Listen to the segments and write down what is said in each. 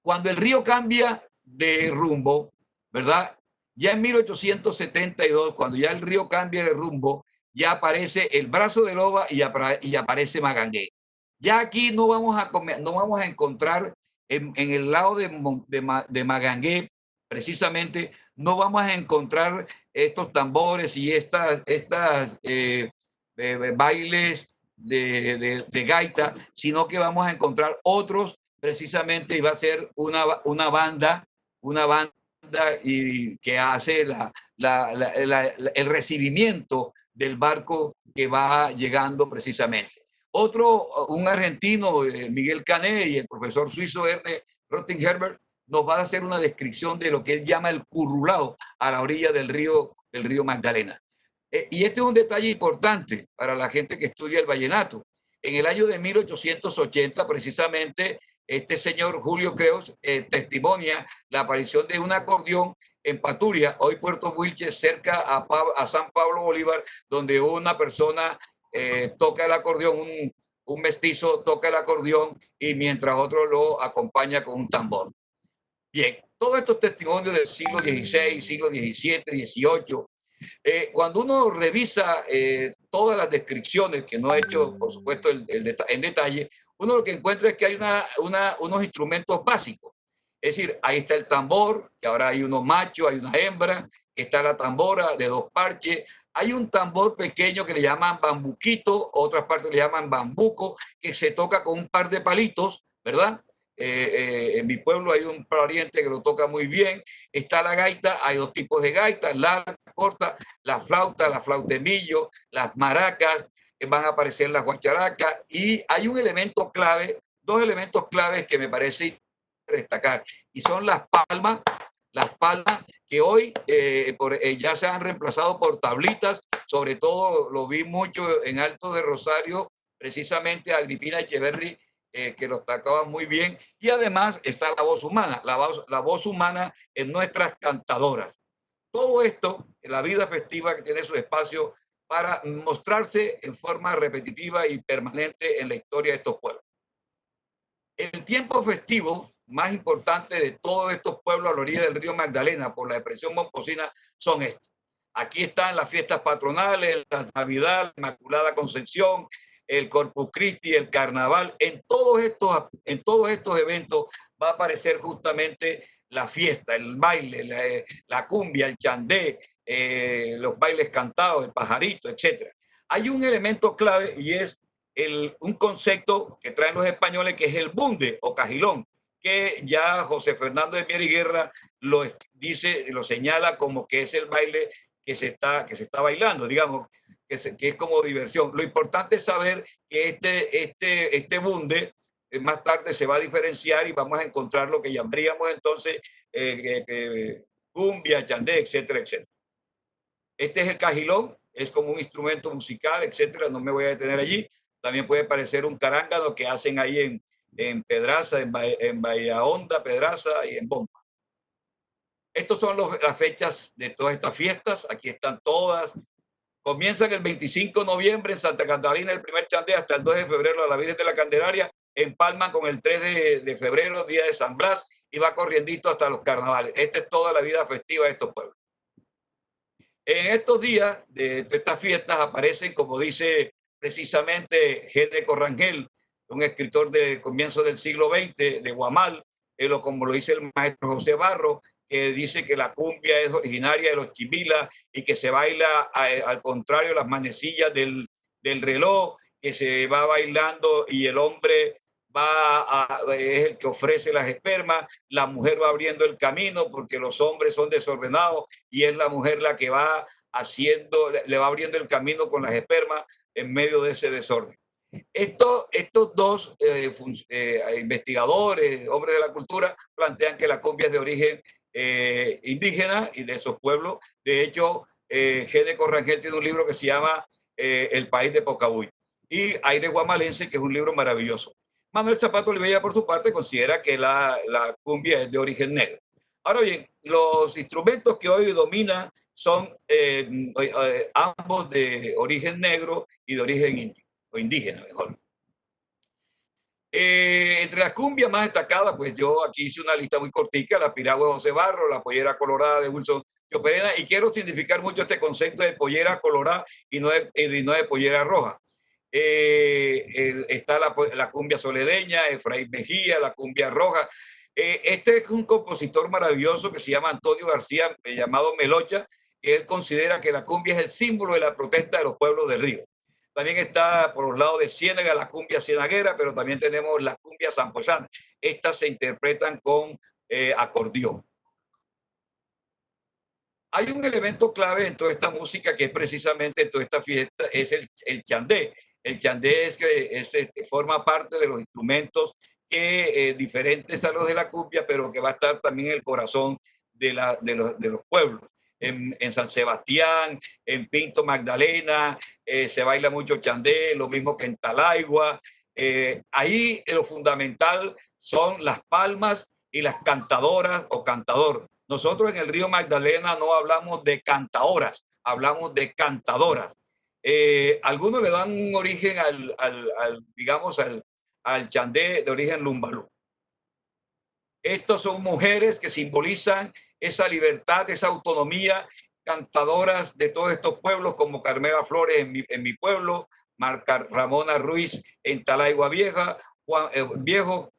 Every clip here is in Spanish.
Cuando el río cambia de rumbo, ¿verdad? Ya en 1872, cuando ya el río cambia de rumbo, ya aparece el Brazo de Loba y aparece Magangué. Ya aquí no vamos a encontrar en el lado de Magangué, precisamente, no vamos a encontrar estos tambores y estas bailes de gaita, sino que vamos a encontrar otros precisamente y va a ser una banda y que hace el recibimiento del barco que va llegando precisamente. Otro, un argentino, Miguel Cané, y el profesor suizo Ernest Rothenberger nos va a hacer una descripción de lo que él llama el currulao a la orilla del río Magdalena. Y este es un detalle importante para la gente que estudia el vallenato. En el año de 1880, precisamente, este señor Julio Creus testimonia la aparición de un acordeón en Paturia, hoy Puerto Wilches, cerca a San Pablo Bolívar, donde una persona toca el acordeón, un mestizo toca el acordeón y mientras otro lo acompaña con un tambor. Bien, todos estos testimonios del siglo XVI, siglo XVII, XVIII, cuando uno revisa todas las descripciones, que no he hecho, por supuesto, en detalle, uno lo que encuentra es que hay unos instrumentos básicos. Es decir, ahí está el tambor, que ahora hay unos machos, hay una hembra, que está la tambora de dos parches, hay un tambor pequeño que le llaman bambuquito, otras partes le llaman bambuco, que se toca con un par de palitos, ¿verdad? En mi pueblo hay un pariente que lo toca muy bien. Está la gaita, hay dos tipos de gaita, larga, corta, la flauta de millo, las maracas, van a aparecer las guacharacas, y hay un elemento clave, dos elementos claves que me parece destacar, y son las palmas que hoy ya se han reemplazado por tablitas, sobre todo lo vi mucho en Alto de Rosario, precisamente Agripina Echeverry, que lo tocaba muy bien, y además está la voz humana, la voz humana en nuestras cantadoras. Todo esto, la vida festiva que tiene su espacio para mostrarse en forma repetitiva y permanente en la historia de estos pueblos. El tiempo festivo más importante de todos estos pueblos a la orilla del río Magdalena por la depresión momposina son estos. Aquí están las fiestas patronales, la Navidad, la Inmaculada Concepción, el Corpus Christi, el Carnaval. En todos estos eventos va a aparecer justamente la fiesta, el baile, la cumbia, el chandé, los bailes cantados, el pajarito, etc. Hay un elemento clave y es un concepto que traen los españoles, que es el bunde o cajilón, que ya José Fernando de Mier y Guerra lo dice, lo señala como que es el baile que se está bailando, digamos, que es como diversión. Lo importante es saber que este bunde más tarde se va a diferenciar y vamos a encontrar lo que llamaríamos entonces cumbia, chandé, etcétera, etcétera. Este es el cajilón, es como un instrumento musical, etcétera, no me voy a detener allí. También puede parecer un carángano que hacen ahí en Pedraza, en Bahía Honda, Pedraza y en Bomba. Estas son las fechas de todas estas fiestas, aquí están todas. Comienzan el 25 de noviembre en Santa Catalina, el primer chandé, hasta el 2 de febrero a la Virgen de la Candelaria, empalman con el 3 de febrero, día de San Blas, y va corriendito hasta los carnavales. Esta es toda la vida festiva de estos pueblos. En estos días de estas fiestas aparecen, como dice precisamente Gene Corrangel, un escritor del comienzo del siglo XX de Guamal, o como lo dice el maestro José Barro, que dice que la cumbia es originaria de los chimilas y que se baila al contrario las manecillas del reloj, que se va bailando y el hombre es el que ofrece las espermas, la mujer va abriendo el camino porque los hombres son desordenados y es la mujer la que va haciendo, le va abriendo el camino con las espermas en medio de ese desorden. Estos dos investigadores, hombres de la cultura, plantean que la cumbia es de origen indígena y de esos pueblos. De hecho, Gene Corrangel tiene un libro que se llama El País de Pocahuy, y Aire Guamalense, que es un libro maravilloso. Manuel Zapato Olivella, por su parte, considera que la cumbia es de origen negro. Ahora bien, los instrumentos que hoy dominan son ambos de origen negro y de origen indio, o indígena mejor. Entre las cumbias más destacadas, pues yo aquí hice una lista muy cortica: la piragua de José Barro, la pollera colorada de Wilson Choperena, y quiero significar mucho este concepto de pollera colorada y no de pollera roja. Está la cumbia soledeña, Efraín Mejía, la cumbia roja. Este es un compositor maravilloso que se llama Antonio García, llamado Melocha, que él considera que la cumbia es el símbolo de la protesta de los pueblos del río. También está por los lados de Ciénaga la cumbia cienaguera, pero también tenemos la cumbia zampoyana. Estas se interpretan con acordeón. Hay un elemento clave en toda esta música, que es precisamente en toda esta fiesta, es el chandé. El chandé forma parte de los instrumentos que, diferentes a los de la cumbia, pero que va a estar también en el corazón de los pueblos. En San Sebastián, en Pinto Magdalena, se baila mucho chandé, lo mismo que en Talaigua. Ahí lo fundamental son las palmas y las cantadoras o cantador. Nosotros en el río Magdalena no hablamos de cantadoras, hablamos de cantadoras. Algunos le dan un origen digamos, al chandé de origen lumbalú. Estos son mujeres que simbolizan esa libertad, esa autonomía, cantadoras de todos estos pueblos, como Carmela Flores en mi pueblo, Marca Ramona Ruiz en Talaigua Vieja, Juana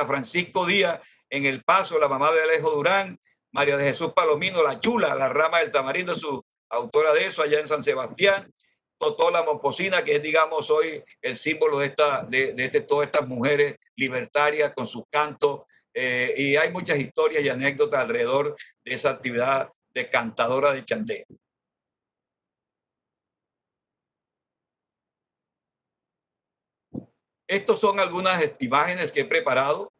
Francisco Díaz en El Paso, la mamá de Alejo Durán, María de Jesús Palomino, la Chula, la rama del tamarindo, su autora de eso, allá en San Sebastián. Totola Momposina, que es, digamos, hoy el símbolo de todas estas mujeres libertarias con sus cantos. Y hay muchas historias y anécdotas alrededor de esa actividad de cantadora de chandé. Estos son algunas imágenes que he preparado.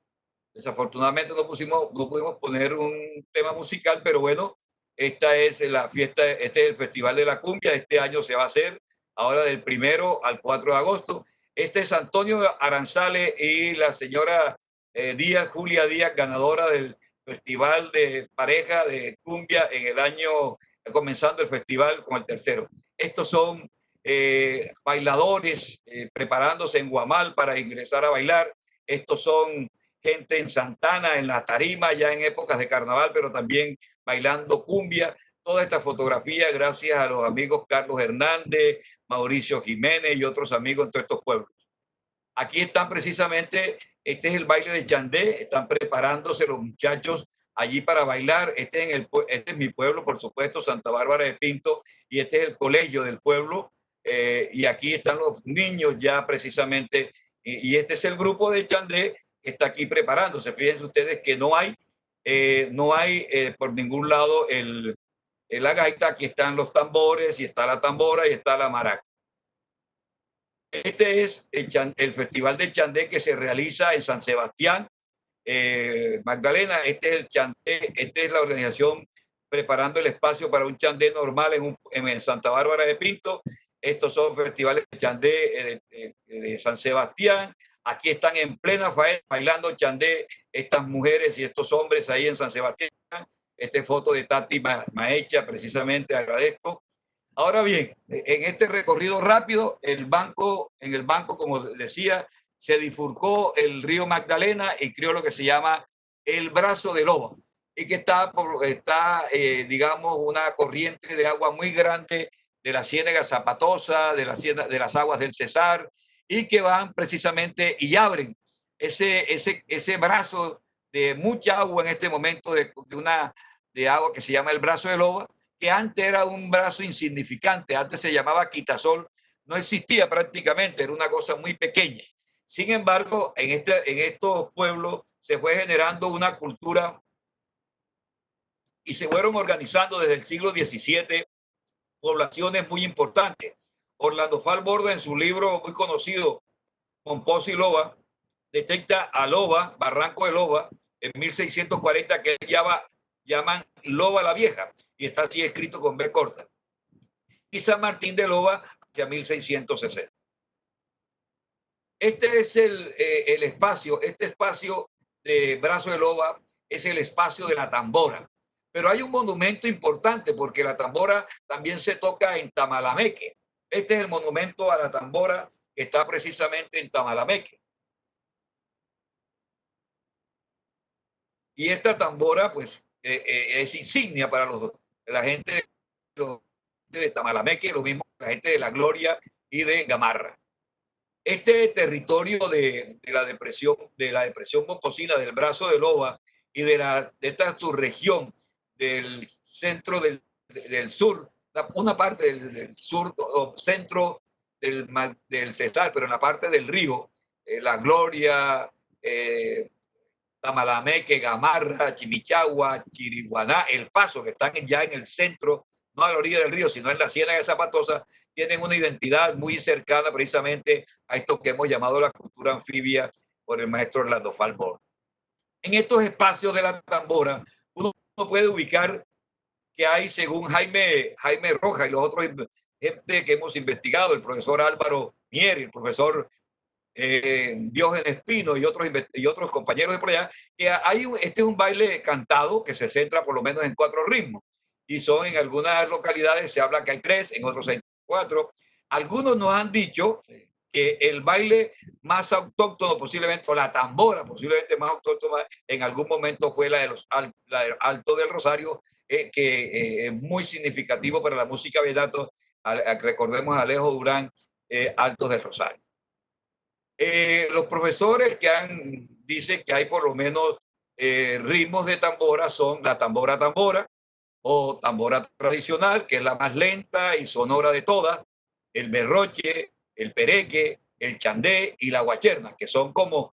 Desafortunadamente no pudimos poner un tema musical, pero bueno, esta es la fiesta, este es el Festival de la Cumbia. Este año se va a hacer ahora del 1 al 4 de agosto. Este es Antonio Aranzale y la señora Díaz, Julia Díaz, ganadora del Festival de Pareja de Cumbia en el año, comenzando el festival como el tercero. Estos son bailadores preparándose en Guamal para ingresar a bailar. Estos son gente en Santana, en la tarima, ya en épocas de carnaval, pero también bailando cumbia. Toda esta fotografía gracias a los amigos Carlos Hernández, Mauricio Jiménez y otros amigos en todos estos pueblos. Aquí están precisamente, este es el baile de chandé, están preparándose los muchachos allí para bailar. Este es mi pueblo, por supuesto, Santa Bárbara de Pinto, y este es el colegio del pueblo. Y aquí están los niños ya precisamente, y este es el grupo de chandé que está aquí preparándose. Fíjense ustedes que no hay por ningún lado la gaita. Aquí están los tambores, y está la tambora, y está la maraca. Este es el Festival de Chandé que se realiza en San Sebastián, Magdalena. Este es el chandé, esta es la organización preparando el espacio para un chandé normal en Santa Bárbara de Pinto. Estos son festivales de chandé de San Sebastián. Aquí están en plena faena bailando chandé estas mujeres y estos hombres ahí en San Sebastián. Esta foto de Tati Maecha, precisamente, agradezco. Ahora bien, en este recorrido rápido, en el banco, como decía, se bifurcó el río Magdalena y creó lo que se llama el brazo de Loba, y que está digamos, una corriente de agua muy grande de la Ciénaga Zapatosa, de las aguas del Cesar, y que van precisamente y abren ese brazo de mucha agua en este momento, de agua que se llama el brazo de Loba, que antes era un brazo insignificante, antes se llamaba Quitasol, no existía prácticamente, era una cosa muy pequeña. Sin embargo, en estos pueblos se fue generando una cultura y se fueron organizando desde el siglo XVII poblaciones muy importantes. Orlando Falborda, en su libro muy conocido, Pomposo y Loba, detecta a Loba, Barranco de Loba, en 1640, que llaman Loba la Vieja, y está así escrito con B corta. Y San Martín de Loba hacia 1660. Este es el espacio, este espacio de Brazo de Loba es el espacio de la tambora. Pero hay un monumento importante, porque la tambora también se toca en Tamalameque. Este es el monumento a la tambora que está precisamente en Tamalameque. Y esta tambora, pues, es insignia para la gente de Tamalameque, lo mismo la gente de La Gloria y de Gamarra. Este territorio de la depresión Mocosina, del Brazo de Loba y de esta subregión del centro del sur, una parte del sur o centro del Cesar, pero en la parte del río, La Gloria, Tamalameque, Gamarra, Chimichagua, Chiriguaná, El Paso, que están ya en el centro, no a la orilla del río, sino en la Ciénaga de Zapatosa, tienen una identidad muy cercana precisamente a esto que hemos llamado la cultura anfibia por el maestro Orlando Falbor. En estos espacios de la tambora, uno puede ubicar que hay, según Jaime Rojas y los otros gente que hemos investigado, el profesor Álvaro Mier, el profesor Diógenes Pino y otros compañeros de por allá, que este es un baile cantado que se centra por lo menos en 4 ritmos. Y son en algunas localidades, se habla que hay 3, en otros hay 4. Algunos nos han dicho que el baile más autóctono posiblemente, o la tambora posiblemente más autóctona en algún momento fue la de Alto del Rosario, que es muy significativo para la música vallenato. Recordemos a Alejo Durán, Altos del Rosario. Los profesores dicen que hay por lo menos ritmos de tambora, son la tambora o tambora tradicional, que es la más lenta y sonora de todas, el berroche, el pereque, el chandé y la guacherna, que son como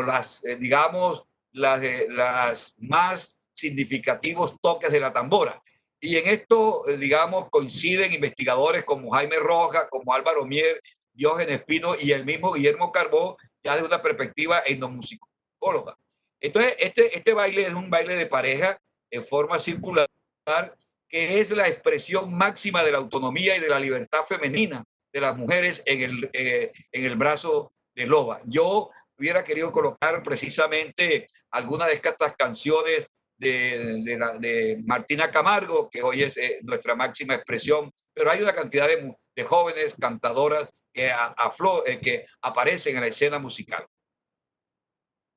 las, digamos, las más significativos toques de la tambora. Y en esto, digamos, coinciden investigadores como Jaime Rojas, como Álvaro Mier, Diógenes Pino y el mismo Guillermo Carbó, ya desde una perspectiva etnomusicóloga. Entonces, este baile es un baile de pareja en forma circular, que es la expresión máxima de la autonomía y de la libertad femenina de las mujeres en el brazo de Loba. Yo hubiera querido colocar precisamente algunas de estas canciones de Martina Camargo, que hoy es nuestra máxima expresión, pero hay una cantidad de jóvenes cantadoras que aparecen en la escena musical.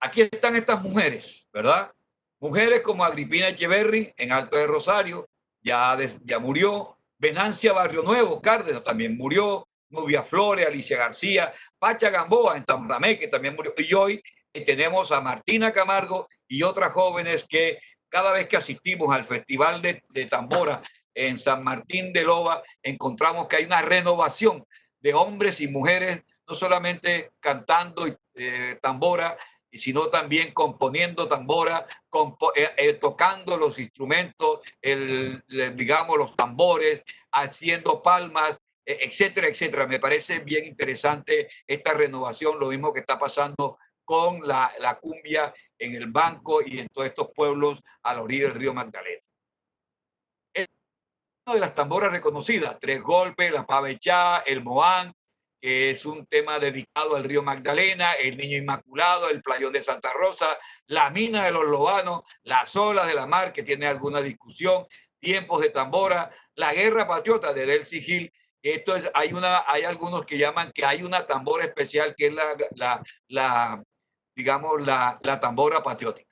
Aquí están estas mujeres, ¿verdad? Mujeres como Agripina Echeverry en Alto de Rosario, ya murió. Venancia Barrio Nuevo, Cárdenas, también murió. Nubia Flores, Alicia García, Pacha Gamboa en Tamarameque, que también murió. Y hoy tenemos a Martina Camargo y otras jóvenes que cada vez que asistimos al Festival de Tambora en San Martín de Loba, encontramos que hay una renovación de hombres y mujeres, no solamente cantando tambora, sino también componiendo tambora, tocando los instrumentos, digamos, los tambores, haciendo palmas, etcétera, etcétera. Me parece bien interesante esta renovación, lo mismo que está pasando con la cumbia en el Banco y en todos estos pueblos a la orilla del río Magdalena. Una de las tamboras reconocidas, Tres Golpes, la Pavechá, el Moán, que es un tema dedicado al río Magdalena, el Niño Inmaculado, el Playón de Santa Rosa, la Mina de los Lobanos, las Olas de la Mar, que tiene alguna discusión, Tiempos de Tambora, la Guerra Patriota de Delcy Gil. Esto es, hay algunos que llaman que hay una tambora especial que es digamos, la tambora patriótica.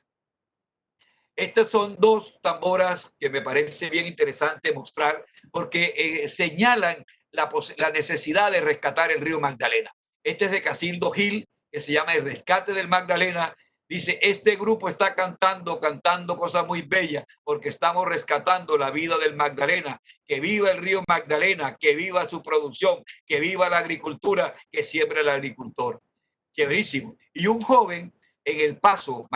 Estas son 2 tamboras que me parece bien interesante mostrar porque señalan la necesidad de rescatar el río Magdalena. Este es de Casildo Gil, que se llama El Rescate del Magdalena. Dice, este grupo está cantando cosas muy bellas porque estamos rescatando la vida del Magdalena. Que viva el río Magdalena, que viva su producción, que viva la agricultura, que siembra el agricultor. Chéverísimo. Y un joven en el Paso,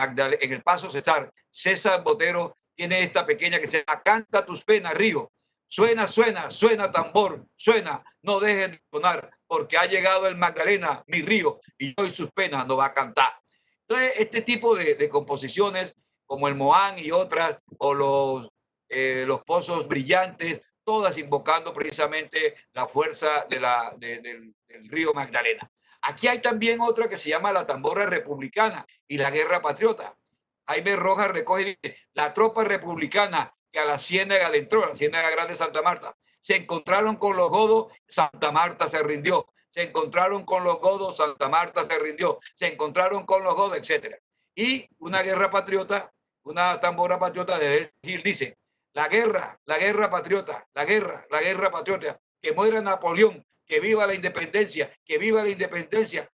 César Botero, tiene esta pequeña que se llama Canta tus penas, río. Suena, suena, suena tambor, suena, no dejes de sonar, porque ha llegado el Magdalena, mi río, y hoy sus penas no va a cantar. Entonces, este tipo de composiciones, como el Moán y otras, o los pozos brillantes, todas invocando precisamente la fuerza del río Magdalena. Aquí hay también otra que se llama la tambora republicana y la guerra patriota. Jaime Rojas recoge la tropa republicana que a la Ciénaga adentró, la Ciénaga Grande de Santa Marta. Se encontraron con los godos, Santa Marta se rindió. Se encontraron con los godos, Santa Marta se rindió. Se encontraron con los godos, etc. Y una guerra patriota una tambora patriota de Bell Hill, dice: la guerra patriota, la guerra patriota, que muera Napoleón, que viva la independencia,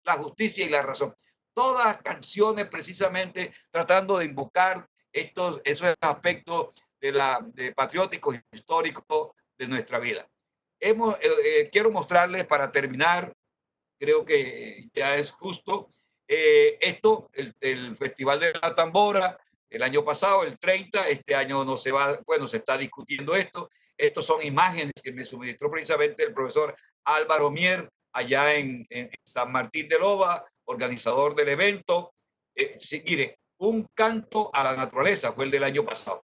la justicia y la razón. Todas canciones precisamente tratando de invocar esos aspectos de patrióticos históricos de nuestra vida. Quiero mostrarles para terminar, creo que ya es justo, el Festival de la Tambora, el año pasado, el 30, este año no se va, bueno, se está discutiendo esto. Estos son imágenes que me suministró precisamente el profesor Álvaro Mier, allá en San Martín de Loba, organizador del evento. Sí, mire, un canto a la naturaleza fue el del año pasado.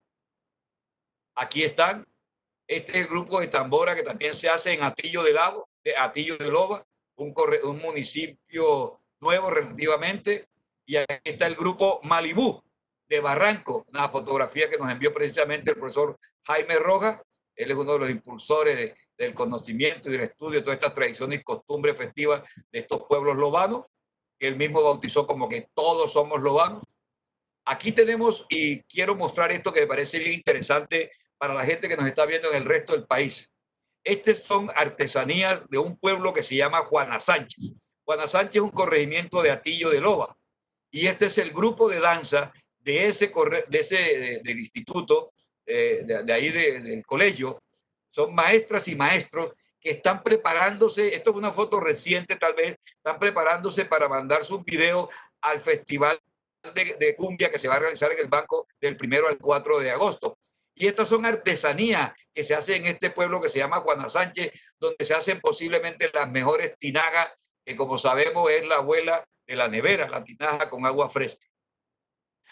Aquí están. Este es el grupo de tambora que también se hace en Atillo de Loba, un municipio nuevo relativamente. Y aquí está el grupo Malibú de Barranco, una fotografía que nos envió precisamente el profesor Jaime Rojas. Él es uno de los impulsores del conocimiento y del estudio de todas estas tradiciones y costumbres festivas de estos pueblos lobanos, que él mismo bautizó como que todos somos lobanos. Aquí tenemos, y quiero mostrar esto que me parece bien interesante para la gente que nos está viendo en el resto del país. Estas son artesanías de un pueblo que se llama Juana Sánchez. Juana Sánchez es un corregimiento de Atillo de Loba. Y este es el grupo de danza del instituto, de ahí del colegio. Son maestras y maestros que están preparándose. Esto es una foto reciente, tal vez. Están preparándose para mandar sus videos al festival de cumbia que se va a realizar en el Banco del 1 al 4 de agosto. Y estas son artesanías que se hacen en este pueblo que se llama Juana Sánchez, donde se hacen posiblemente las mejores tinajas, que como sabemos es la abuela de la nevera, la tinaja con agua fresca.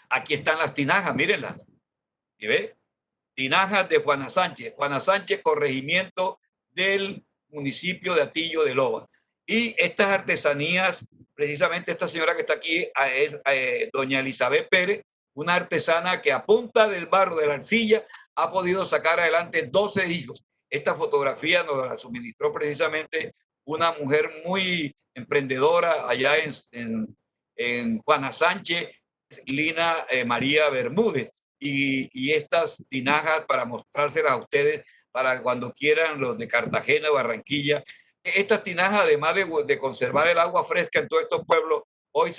Aquí están las tinajas, mírenlas. ¿Y ve? Tinajas de Juana Sánchez. Juana Sánchez, corregimiento del municipio de Atillo de Loba. Y estas artesanías, precisamente esta señora que está aquí es doña Elizabeth Pérez, una artesana que a punta del barro, de la arcilla, ha podido sacar adelante 12 hijos. Esta fotografía nos la suministró precisamente una mujer muy emprendedora allá en Juana Sánchez, Lina María Bermúdez. Y estas tinajas para mostrárselas a ustedes para cuando quieran, los de Cartagena, Barranquilla. Estas tinajas, además de conservar el agua fresca en todos estos pueblos, hoy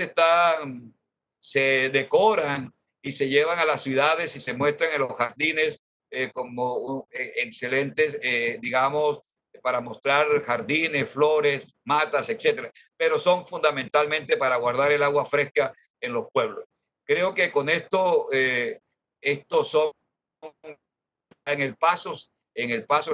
se decoran y se llevan a las ciudades y se muestran en los jardines como excelentes, digamos, para mostrar jardines, flores, matas, etcétera. Pero son fundamentalmente para guardar el agua fresca en los pueblos. Creo que con esto, estos son en el Paso,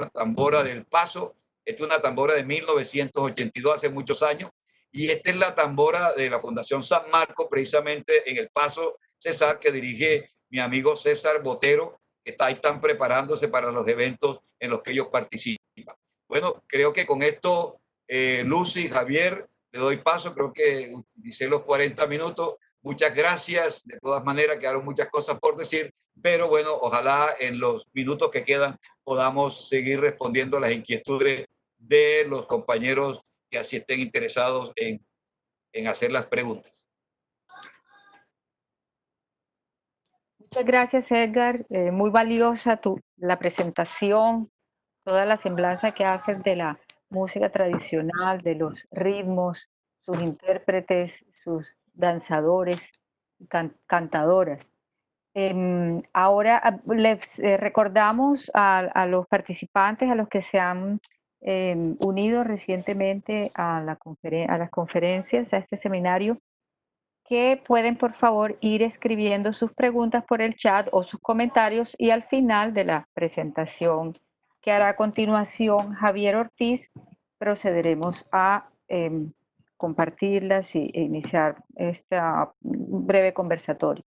la tambora del Paso. Esta es una tambora de 1982, hace muchos años. Y esta es la tambora de la Fundación San Marcos, precisamente en el Paso César, que dirige mi amigo César Botero, que está ahí están preparándose para los eventos en los que ellos participan. Bueno, creo que con esto, Lucy, Javier, le doy paso. Creo que utilicé los 40 minutos. Muchas gracias. De todas maneras, quedaron muchas cosas por decir, pero bueno, ojalá en los minutos que quedan podamos seguir respondiendo a las inquietudes de los compañeros que así estén interesados en hacer las preguntas. Muchas gracias, Edgar. Muy valiosa la presentación, toda la semblanza que haces de la música tradicional, de los ritmos, sus intérpretes, sus danzadores, cantadoras. Ahora les recordamos a los participantes, a los que se han unido recientemente a las conferencias, a este seminario, que pueden por favor ir escribiendo sus preguntas por el chat o sus comentarios, y al final de la presentación que hará a continuación Javier Ortiz procederemos a compartirlas e iniciar este breve conversatorio.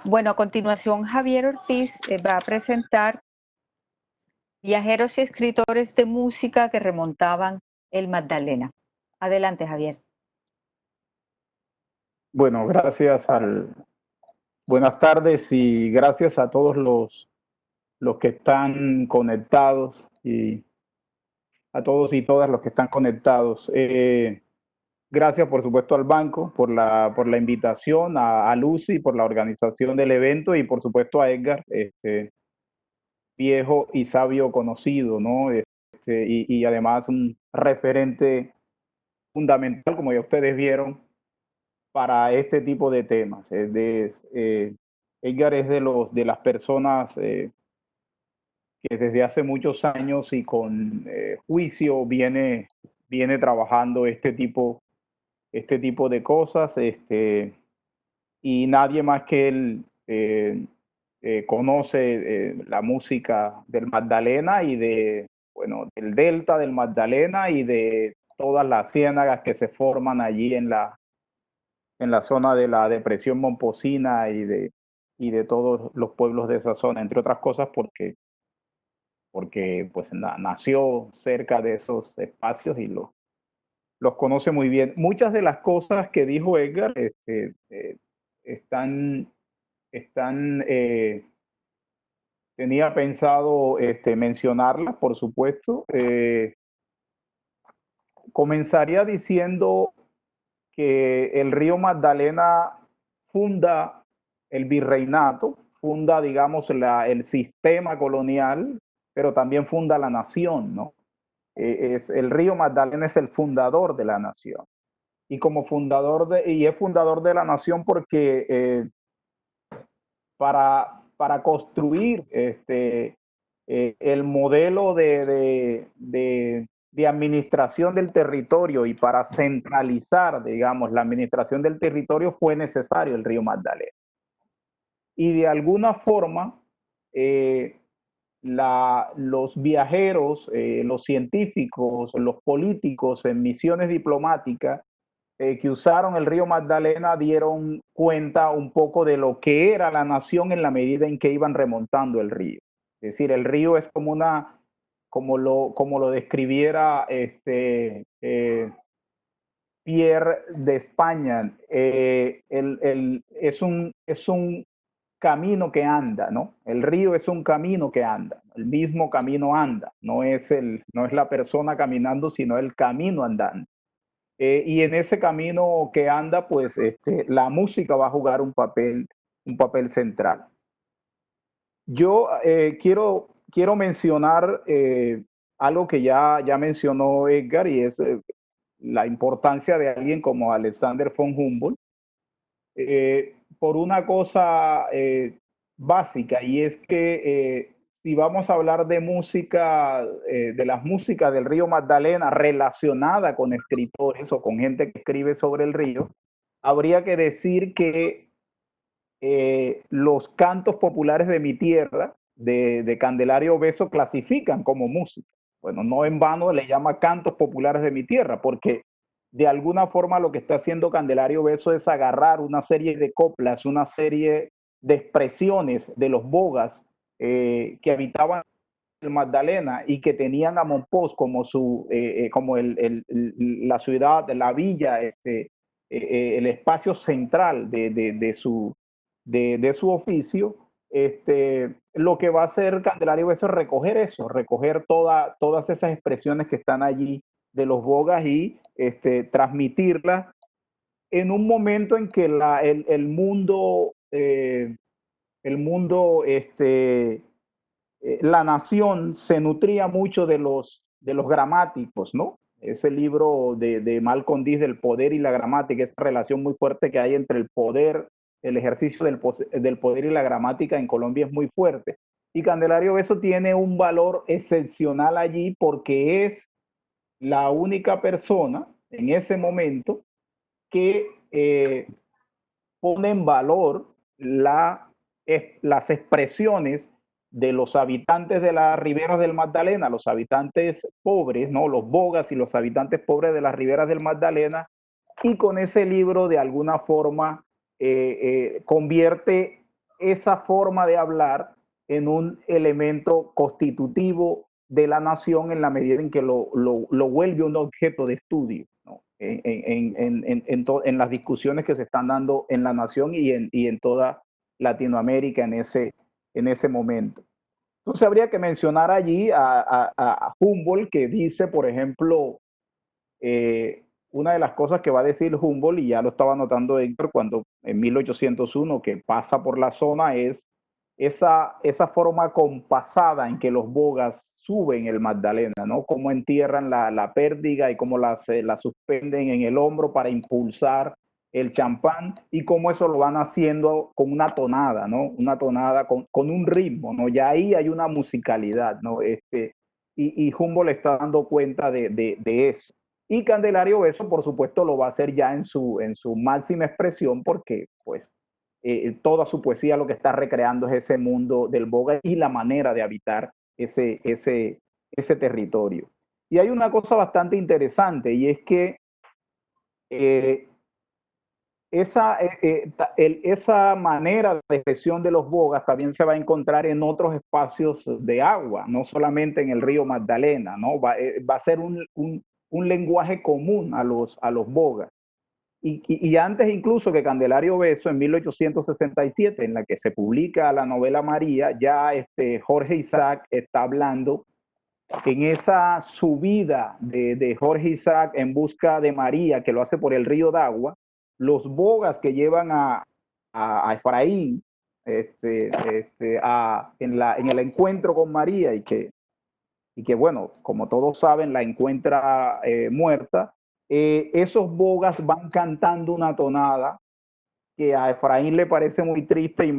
Bueno, a continuación Javier Ortiz va a presentar viajeros y escritores de música que remontaban el Magdalena. Adelante, Javier. Bueno, buenas tardes y gracias a todos los que están conectados y a todos y todas los que están conectados. Gracias, por supuesto, al banco por la invitación, a Lucy por la organización del evento y, por supuesto, a Edgar, viejo y sabio conocido, ¿no? Y además un referente fundamental, como ya ustedes vieron, para este tipo de temas. Edgar es de las personas que desde hace muchos años y con juicio viene trabajando este tipo de cosas, y nadie más que él conoce la música del Magdalena y bueno, del delta del Magdalena y de todas las ciénagas que se forman allí en la zona de la depresión momposina y de todos los pueblos de esa zona, entre otras cosas porque pues nació cerca de esos espacios y los conoce muy bien. Muchas de las cosas que dijo Edgar están, tenía pensado mencionarlas, por supuesto. Comenzaría diciendo que el río Magdalena funda el virreinato, funda, digamos, el sistema colonial, pero también funda la nación, ¿no? El río Magdalena es el fundador de la nación. Y como y es fundador de la nación porque para construir el modelo de administración del territorio y para centralizar, digamos, la administración del territorio fue necesario el río Magdalena. Y de alguna forma, los viajeros, los científicos, los políticos en misiones diplomáticas que usaron el río Magdalena dieron cuenta un poco de lo que era la nación en la medida en que iban remontando el río. Es decir, el río es como lo describiera Pierre de España, es un camino que anda, ¿no? El río es un camino que anda, el mismo camino anda, no es la persona caminando, sino el camino andando. Y en ese camino que anda, pues la música va a jugar un papel central. Yo quiero mencionar algo que ya mencionó Edgar y es la importancia de alguien como Alexander von Humboldt por una cosa básica, y es que si vamos a hablar de música, de las músicas del río Magdalena relacionada con escritores o con gente que escribe sobre el río, habría que decir que los cantos populares de mi tierra, de Candelario Beso, clasifican como música. Bueno, no en vano le llama cantos populares de mi tierra, porque de alguna forma lo que está haciendo Candelario Beso es agarrar una serie de coplas, una serie de expresiones de los bogas que habitaban el Magdalena y que tenían a Monpós como la ciudad, la villa, el espacio central de su oficio. Lo que va a hacer Candelario Beso es recoger eso, recoger todas esas expresiones que están allí de los bogas y transmitirlas en un momento en que el mundo, la nación se nutría mucho de los gramáticos, ¿no? Ese libro de Malcolm X del poder y la gramática, esa relación muy fuerte que hay entre el poder, el ejercicio del poder y la gramática en Colombia es muy fuerte. Y Candelario Beso tiene un valor excepcional allí porque es la única persona en ese momento que pone en valor las expresiones de los habitantes de las riberas del Magdalena, los habitantes pobres, ¿no? Los bogas y los habitantes pobres de las riberas del Magdalena, y con ese libro de alguna forma convierte esa forma de hablar en un elemento constitutivo de la nación en la medida en que lo vuelve un objeto de estudio, ¿no? En las discusiones que se están dando en la nación y en toda Latinoamérica en ese momento. Entonces habría que mencionar allí a Humboldt, que dice, por ejemplo, una de las cosas que va a decir Humboldt, y ya lo estaba notando Edgar cuando en 1801 que pasa por la zona, es esa forma compasada en que los bogas suben el Magdalena, ¿no? Cómo entierran la pérdiga y cómo la suspenden en el hombro para impulsar el champán, y cómo eso lo van haciendo con una tonada, ¿no? Una tonada con un ritmo, ¿no? Ya ahí hay una musicalidad, ¿no? Y Humboldt está dando cuenta de eso. Y Candelario Beso, por supuesto, lo va a hacer ya en su máxima expresión, porque pues toda su poesía lo que está recreando es ese mundo del boga y la manera de habitar ese territorio. Y hay una cosa bastante interesante, y es que esa manera de expresión de los bogas también se va a encontrar en otros espacios de agua, no solamente en el río Magdalena, ¿no? Va a ser un lenguaje común a los bogas. Y antes incluso que Candelario Beso, en 1867, en la que se publica la novela María, ya Jorge Isaac está hablando en esa subida de Jorge Isaac en busca de María, que lo hace por el río Dagua, los bogas que llevan a Efraín en el encuentro con María, y que bueno, como todos saben, la encuentra muerta. Esos bogas van cantando una tonada que a Efraín le parece muy triste y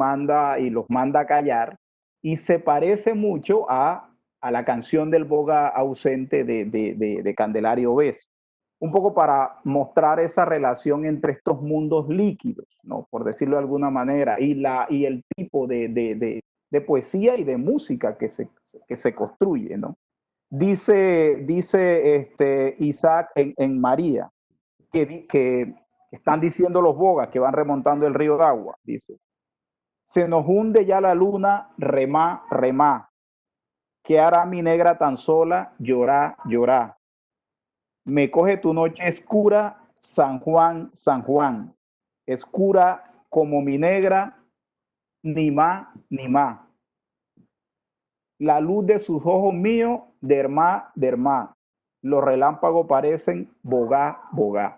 los manda a callar, y se parece mucho a la canción del boga ausente de Candelario Beso, un poco para mostrar esa relación entre estos mundos líquidos, ¿no? Por decirlo de alguna manera, y el tipo de poesía y de música que se construye, ¿no? Dice Isaac en María, que están diciendo los bogas que van remontando el río de agua. Dice: se nos hunde ya la luna, remá, remá. ¿Qué hará mi negra tan sola? Llorá, llorá. Me coge tu noche escura, San Juan, San Juan. Escura como mi negra, ni má, ni má. La luz de sus ojos míos, dermá, dermá. Los relámpagos parecen bogá, bogá.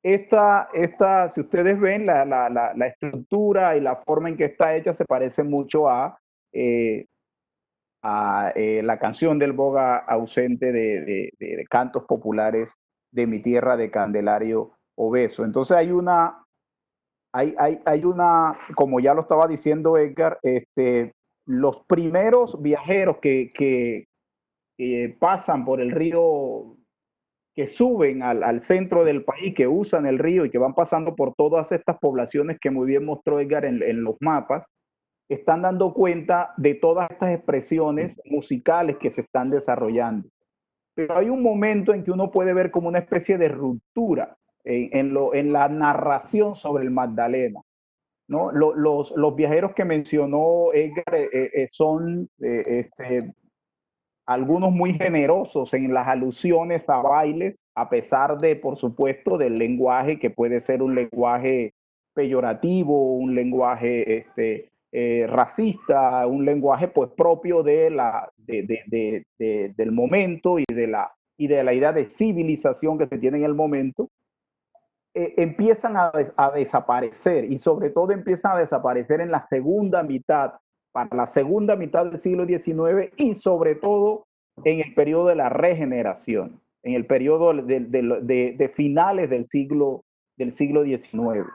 Si ustedes ven la estructura y la forma en que está hecha, se parece mucho a la canción del boga ausente de cantos populares de mi tierra, de Candelario Obeso. Entonces hay una, como ya lo estaba diciendo Edgar, los primeros viajeros que pasan por el río, que suben al centro del país, que usan el río y que van pasando por todas estas poblaciones que muy bien mostró Edgar en los mapas, están dando cuenta de todas estas expresiones musicales que se están desarrollando. Pero hay un momento en que uno puede ver como una especie de ruptura en la narración sobre el Magdalena, ¿no? Los viajeros que mencionó Edgar son algunos muy generosos en las alusiones a bailes, a pesar de, por supuesto, del lenguaje que puede ser un lenguaje peyorativo, un lenguaje racista, un lenguaje pues propio del momento y de la idea de civilización que se tiene en el momento. Empiezan a desaparecer, y sobre todo empiezan a desaparecer en la segunda mitad, para la segunda mitad del siglo XIX, y sobre todo en el periodo de la regeneración, en el periodo de finales del siglo XIX.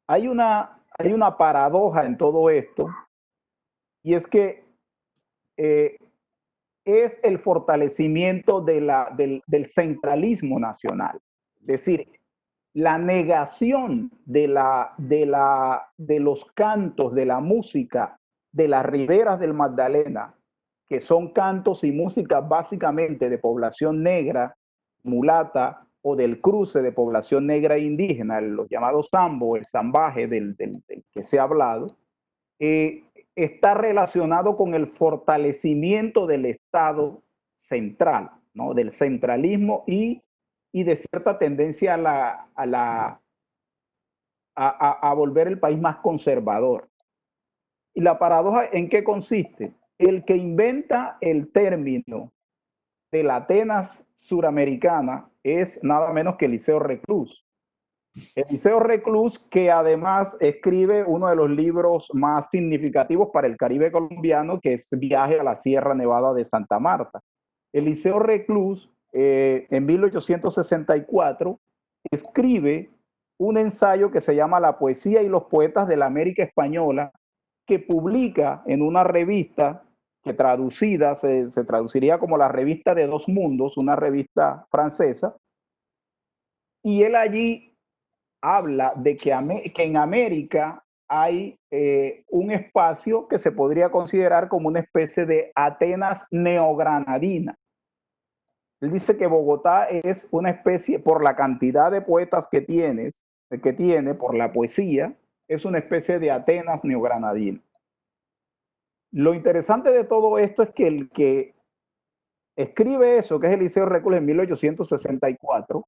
Hay una paradoja en todo esto, y es que es el fortalecimiento del centralismo nacional. Es decir, la negación de los cantos, de la música de las riberas del Magdalena, que son cantos y música básicamente de población negra, mulata, o del cruce de población negra e indígena, los llamados sambo, el zambaje del que se ha hablado, está relacionado con el fortalecimiento del Estado central, ¿no? Del centralismo y de cierta tendencia a volver el país más conservador. ¿Y la paradoja en qué consiste? El que inventa el término de la Atenas suramericana es nada menos que Eliseo Reclus. Eliseo Reclus, que además escribe uno de los libros más significativos para el Caribe colombiano, que es Viaje a la Sierra Nevada de Santa Marta. Eliseo Reclus, en 1864, escribe un ensayo que se llama La poesía y los poetas de la América Española, que publica en una revista que traducida se traduciría como la Revista de Dos Mundos, una revista francesa, y él allí habla de que en América hay un espacio que se podría considerar como una especie de Atenas neogranadina. Él dice que Bogotá es una especie, por la cantidad de poetas que tiene, por la poesía, es una especie de Atenas neogranadina. Lo interesante de todo esto es que el que escribe eso, que es Eliseo Reclus en 1864,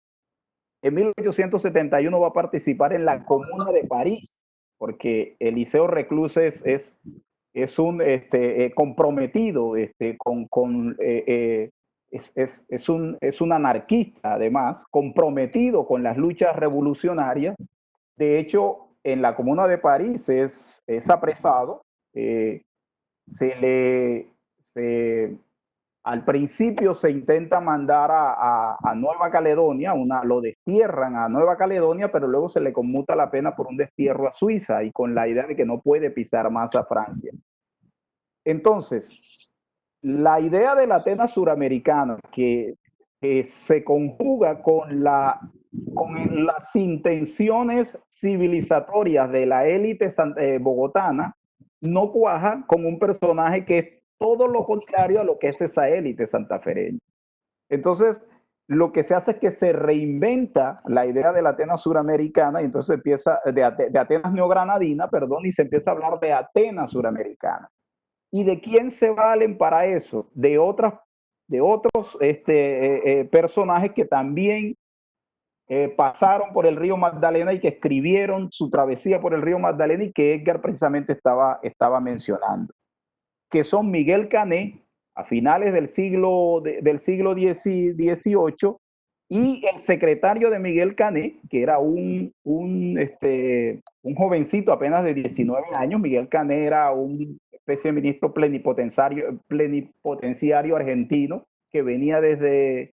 en 1871 va a participar en la Comuna de París, porque Eliseo Reclus es un comprometido es un anarquista, además, comprometido con las luchas revolucionarias. De hecho, en la Comuna de París es apresado, al principio se intenta mandar a Nueva Caledonia, lo destierran a Nueva Caledonia, pero luego se le conmuta la pena por un destierro a Suiza y con la idea de que no puede pisar más a Francia. Entonces, la idea de la Atenas suramericana que se conjuga con las intenciones civilizatorias de la élite bogotana no cuaja con un personaje que es todo lo contrario a lo que es esa élite santafereña. Entonces, lo que se hace es que se reinventa la idea de la Atenas suramericana y entonces empieza de Atenas neogranadina, perdón, y se empieza a hablar de Atenas suramericana. ¿Y de quién se valen para eso? De otros personajes que también pasaron por el río Magdalena y que escribieron su travesía por el río Magdalena y que Edgar precisamente estaba mencionando, que son Miguel Cané a finales del siglo XVIII y el secretario de Miguel Cané, que era un jovencito apenas de 19 años. Miguel Cané era un especie de ministro plenipotenciario argentino que venía desde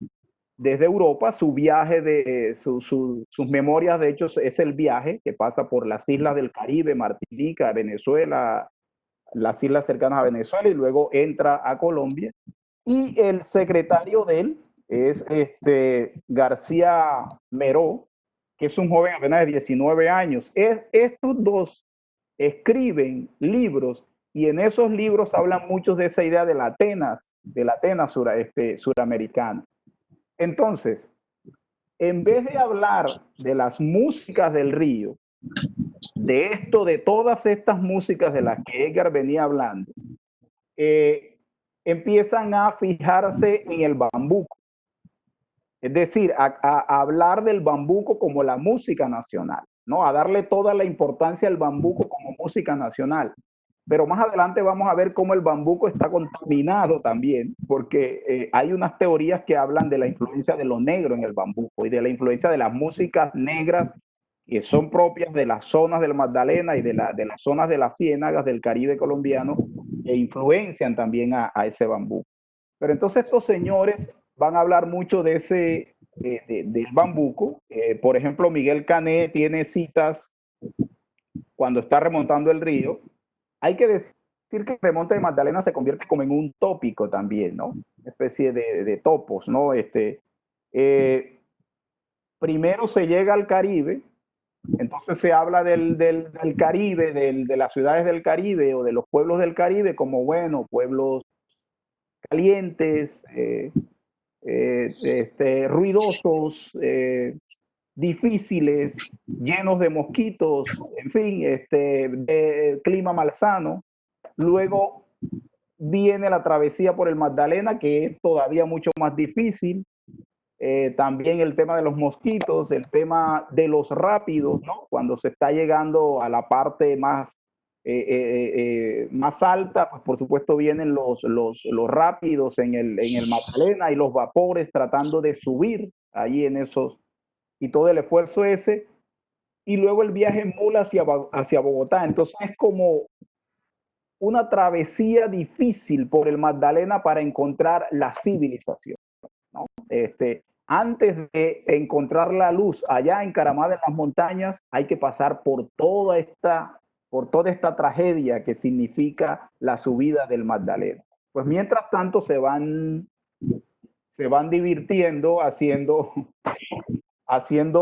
Europa. Su viaje, sus memorias, de hecho, es el viaje que pasa por las islas del Caribe, Martinica, Venezuela, las islas cercanas a Venezuela, y luego entra a Colombia. Y el secretario de él es García Meró, que es un joven apenas de 19 años. Estos dos escriben libros y en esos libros hablan mucho de esa idea de la Atenas suramericana. Entonces, en vez de hablar de las músicas del río, de todas estas músicas de las que Edgar venía hablando, empiezan a fijarse en el bambuco. Es decir, a hablar del bambuco como la música nacional, ¿no? A darle toda la importancia al bambuco como música nacional. Pero más adelante vamos a ver cómo el bambuco está contaminado también, porque hay unas teorías que hablan de la influencia de lo negro en el bambuco y de la influencia de las músicas negras que son propias de las zonas del Magdalena y de las zonas de las ciénagas del Caribe colombiano, e influencian también a ese bambuco. Pero entonces estos señores van a hablar mucho de del bambuco. Por ejemplo, Miguel Cané tiene citas cuando está remontando el río. Hay que decir que el remonte de Magdalena se convierte como en un tópico también, ¿no? Una especie de topos, ¿no? Primero se llega al Caribe, entonces se habla del Caribe, de las ciudades del Caribe o de los pueblos del Caribe como, bueno, pueblos calientes, ruidosos, difíciles, llenos de mosquitos, en fin, de clima malsano. Luego viene la travesía por el Magdalena, que es todavía mucho más difícil. También el tema de los mosquitos, el tema de los rápidos, ¿no? Cuando se está llegando a la parte más más alta, pues por supuesto vienen los rápidos en el Magdalena y los vapores tratando de subir allí en esos, y todo el esfuerzo ese, y luego el viaje en mula hacia Bogotá. Entonces es como una travesía difícil por el Magdalena para encontrar la civilización, ¿no? Antes de encontrar la luz allá encaramada en las montañas, hay que pasar por toda esta tragedia que significa la subida del Magdalena. Pues mientras tanto se van divirtiendo haciendo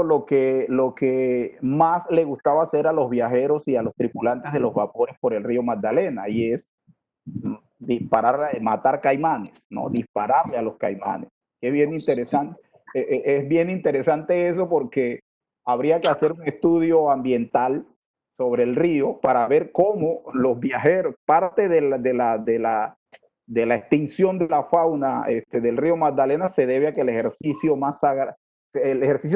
lo que más le gustaba hacer a los viajeros y a los tripulantes de los vapores por el río Magdalena, y es matar caimanes, ¿no? Dispararle a los caimanes. Es bien interesante. Es bien interesante eso, porque habría que hacer un estudio ambiental sobre el río para ver cómo los viajeros, parte de la extinción de la fauna del río Magdalena se debe a que el ejercicio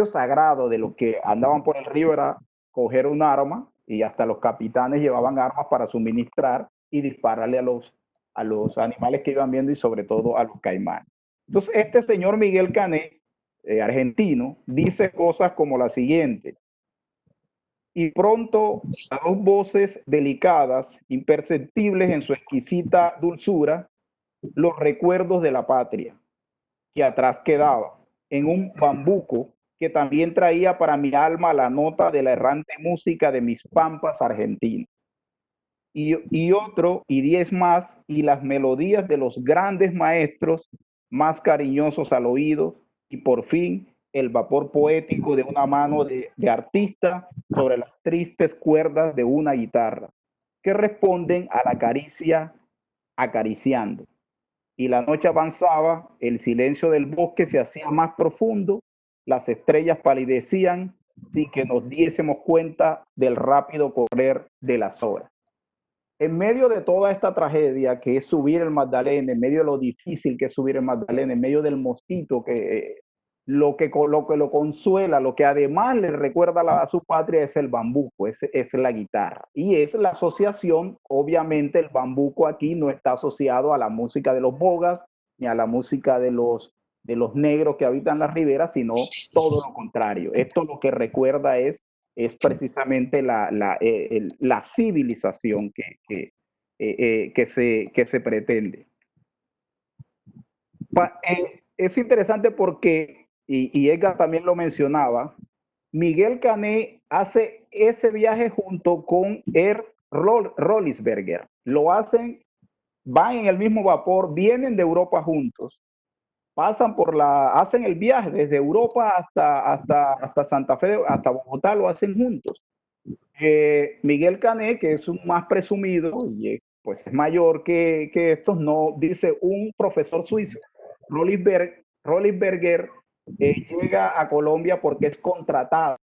sagrado de los que andaban por el río era coger un arma, y hasta los capitanes llevaban armas para suministrar y dispararle a los animales que iban viendo, y sobre todo a los caimanes. Entonces, este señor Miguel Cané, argentino, dice cosas como la siguiente: y pronto a dos voces delicadas, imperceptibles en su exquisita dulzura, los recuerdos de la patria que atrás quedaba, en un bambuco que también traía para mi alma la nota de la errante música de mis pampas argentinas. Y otro, y 10 más, y las melodías de los grandes maestros más cariñosos al oído, y por fin el vapor poético de una mano de artista sobre las tristes cuerdas de una guitarra, que responden a la caricia acariciando. Y la noche avanzaba, el silencio del bosque se hacía más profundo, las estrellas palidecían sin que nos diésemos cuenta del rápido correr de las horas. En medio de toda esta tragedia que es subir el Magdalena, en medio de lo difícil que es subir el Magdalena, en medio del mosquito, que lo lo consuela, lo que además le recuerda a su patria es el bambuco, es la guitarra. Y es la asociación, obviamente el bambuco aquí no está asociado a la música de los bogas, ni a la música de los negros que habitan las riberas, sino todo lo contrario. Esto lo que recuerda es precisamente la civilización que se pretende. Es interesante porque, y Edgar también lo mencionaba, Miguel Cané hace ese viaje junto con Ernst Rollisberger. Lo hacen, van en el mismo vapor, vienen de Europa juntos, hacen el viaje desde Europa hasta Santa Fe, hasta Bogotá, lo hacen juntos. Miguel Cané, que es un más presumido, y pues es mayor que estos, no, dice un profesor suizo, Rollisberger, llega a Colombia porque es contratado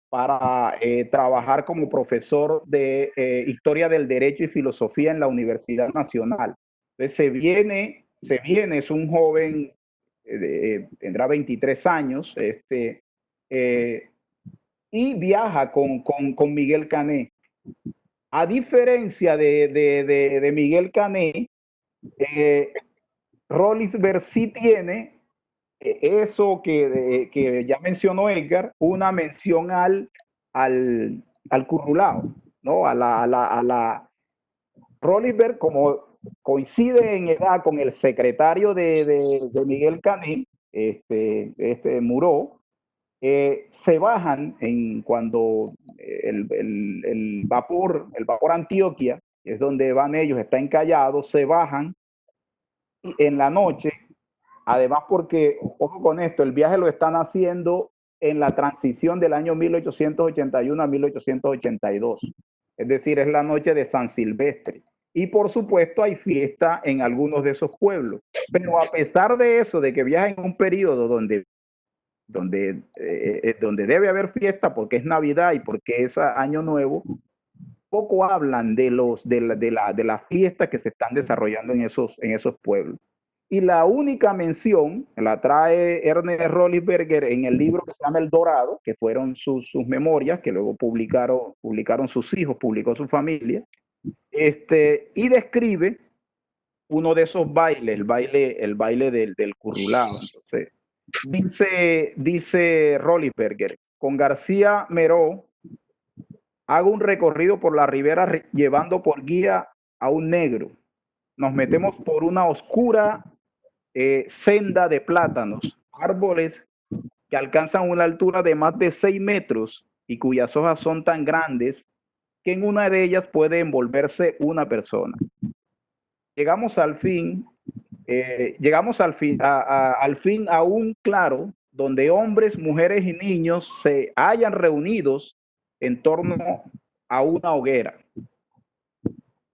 para trabajar como profesor de Historia del Derecho y Filosofía en la Universidad Nacional. Entonces se viene, es un joven, tendrá 23 años, y viaja con Miguel Cané. A diferencia de Miguel Cané, Rollisberger sí tiene eso que ya mencionó Edgar, una mención al currulao, ¿no? A la Rollisberger, como coincide en edad con el secretario de Miguel Cané, Muró, se bajan cuando el vapor Antioquia, que es donde van ellos, está encallado, se bajan en la noche, además porque, ojo con esto, el viaje lo están haciendo en la transición del año 1881 a 1882, es decir, es la noche de San Silvestre. Y por supuesto hay fiesta en algunos de esos pueblos, pero a pesar de eso, de que viajan en un periodo donde debe haber fiesta porque es Navidad y porque es Año Nuevo, poco hablan de las fiestas que se están desarrollando en esos pueblos. Y la única mención la trae Ernest Rollisberger en el libro que se llama El Dorado, que fueron sus memorias, que luego publicaron sus hijos, publicó su familia, Y describe uno de esos bailes, el baile del currulao. Entonces, dice Rolliberger, con García Meró hago un recorrido por la ribera llevando por guía a un negro. Nos metemos por una oscura senda de plátanos, árboles que alcanzan una altura de más de 6 metros y cuyas hojas son tan grandes que en una de ellas puede envolverse una persona. Llegamos al fin a un claro donde hombres, mujeres y niños se hayan reunidos en torno a una hoguera.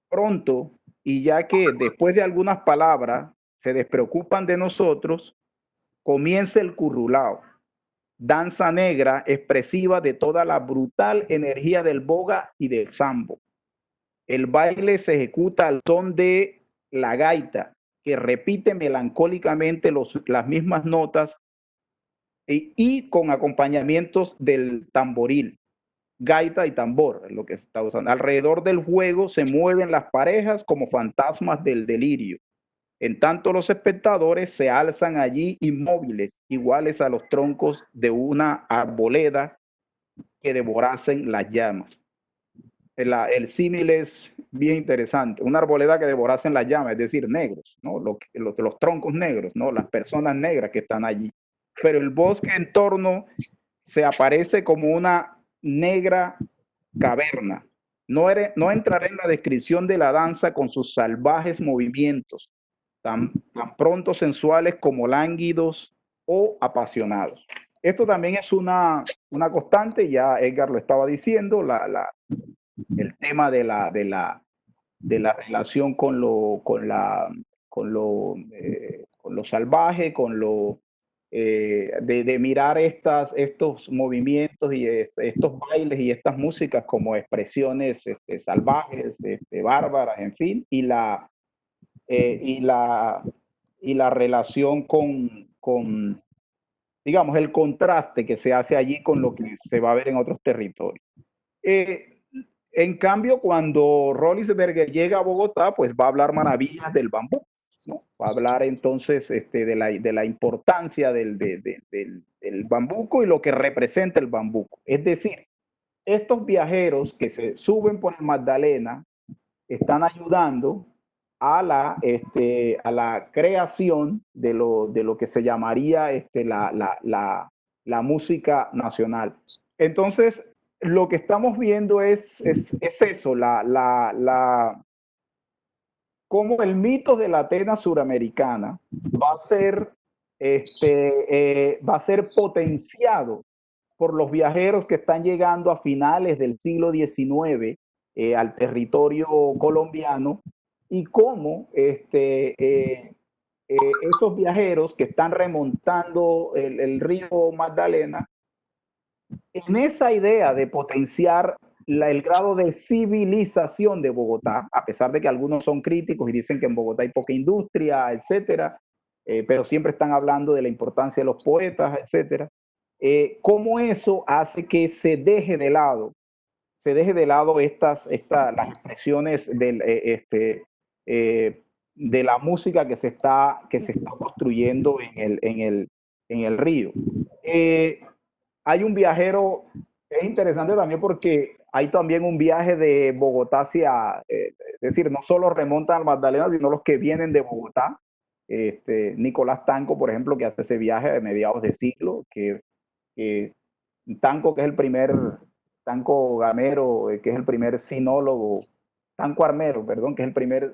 Pronto, y ya que después de algunas palabras se despreocupan de nosotros, comienza el currulao, danza negra expresiva de toda la brutal energía del boga y del sambo. El baile se ejecuta al son de la gaita, que repite melancólicamente las mismas notas y con acompañamientos del tamboril, gaita y tambor, es lo que se está usando. Alrededor del juego se mueven las parejas como fantasmas del delirio. En tanto, los espectadores se alzan allí inmóviles, iguales a los troncos de una arboleda que devorasen las llamas. El símil es bien interesante. Una arboleda que devorasen las llamas, es decir, negros, ¿no? Los troncos negros, ¿no? Las personas negras que están allí. Pero el bosque en torno se aparece como una negra caverna. No entraré en la descripción de la danza con sus salvajes movimientos, tan pronto sensuales como lánguidos o apasionados. Esto también es una constante, ya Edgar lo estaba diciendo, el tema de la relación con lo salvaje, de mirar estos movimientos y estos bailes y estas músicas como expresiones salvajes, bárbaras, en fin, y la relación con, digamos, el contraste que se hace allí con lo que se va a ver en otros territorios. En cambio, cuando Rollinsberger llega a Bogotá, pues va a hablar maravillas del bambú, ¿no? Va a hablar entonces de la importancia del bambuco y lo que representa el bambuco. Es decir, estos viajeros que se suben por el Magdalena están ayudando a la creación de lo que se llamaría la música nacional. Entonces, lo que estamos viendo es eso, cómo el mito de la Atenas suramericana va a ser potenciado por los viajeros que están llegando a finales del siglo XIX al territorio colombiano, y cómo esos viajeros que están remontando el río Magdalena, en esa idea de potenciar el grado de civilización de Bogotá, a pesar de que algunos son críticos y dicen que en Bogotá hay poca industria, etcétera, pero siempre están hablando de la importancia de los poetas, etcétera, cómo eso hace que se deje de lado las expresiones de la música que se está construyendo en el río. Hay un viajero, es interesante también porque hay también un viaje de Bogotá hacia, es decir, no solo remontan al Magdalena, sino los que vienen de Bogotá. Nicolás Tanco, por ejemplo, que hace ese viaje de mediados de siglo, Tanco, que es el primer, Tanco Gamero, que es el primer sinólogo, Tanco Armero, perdón, que es el primer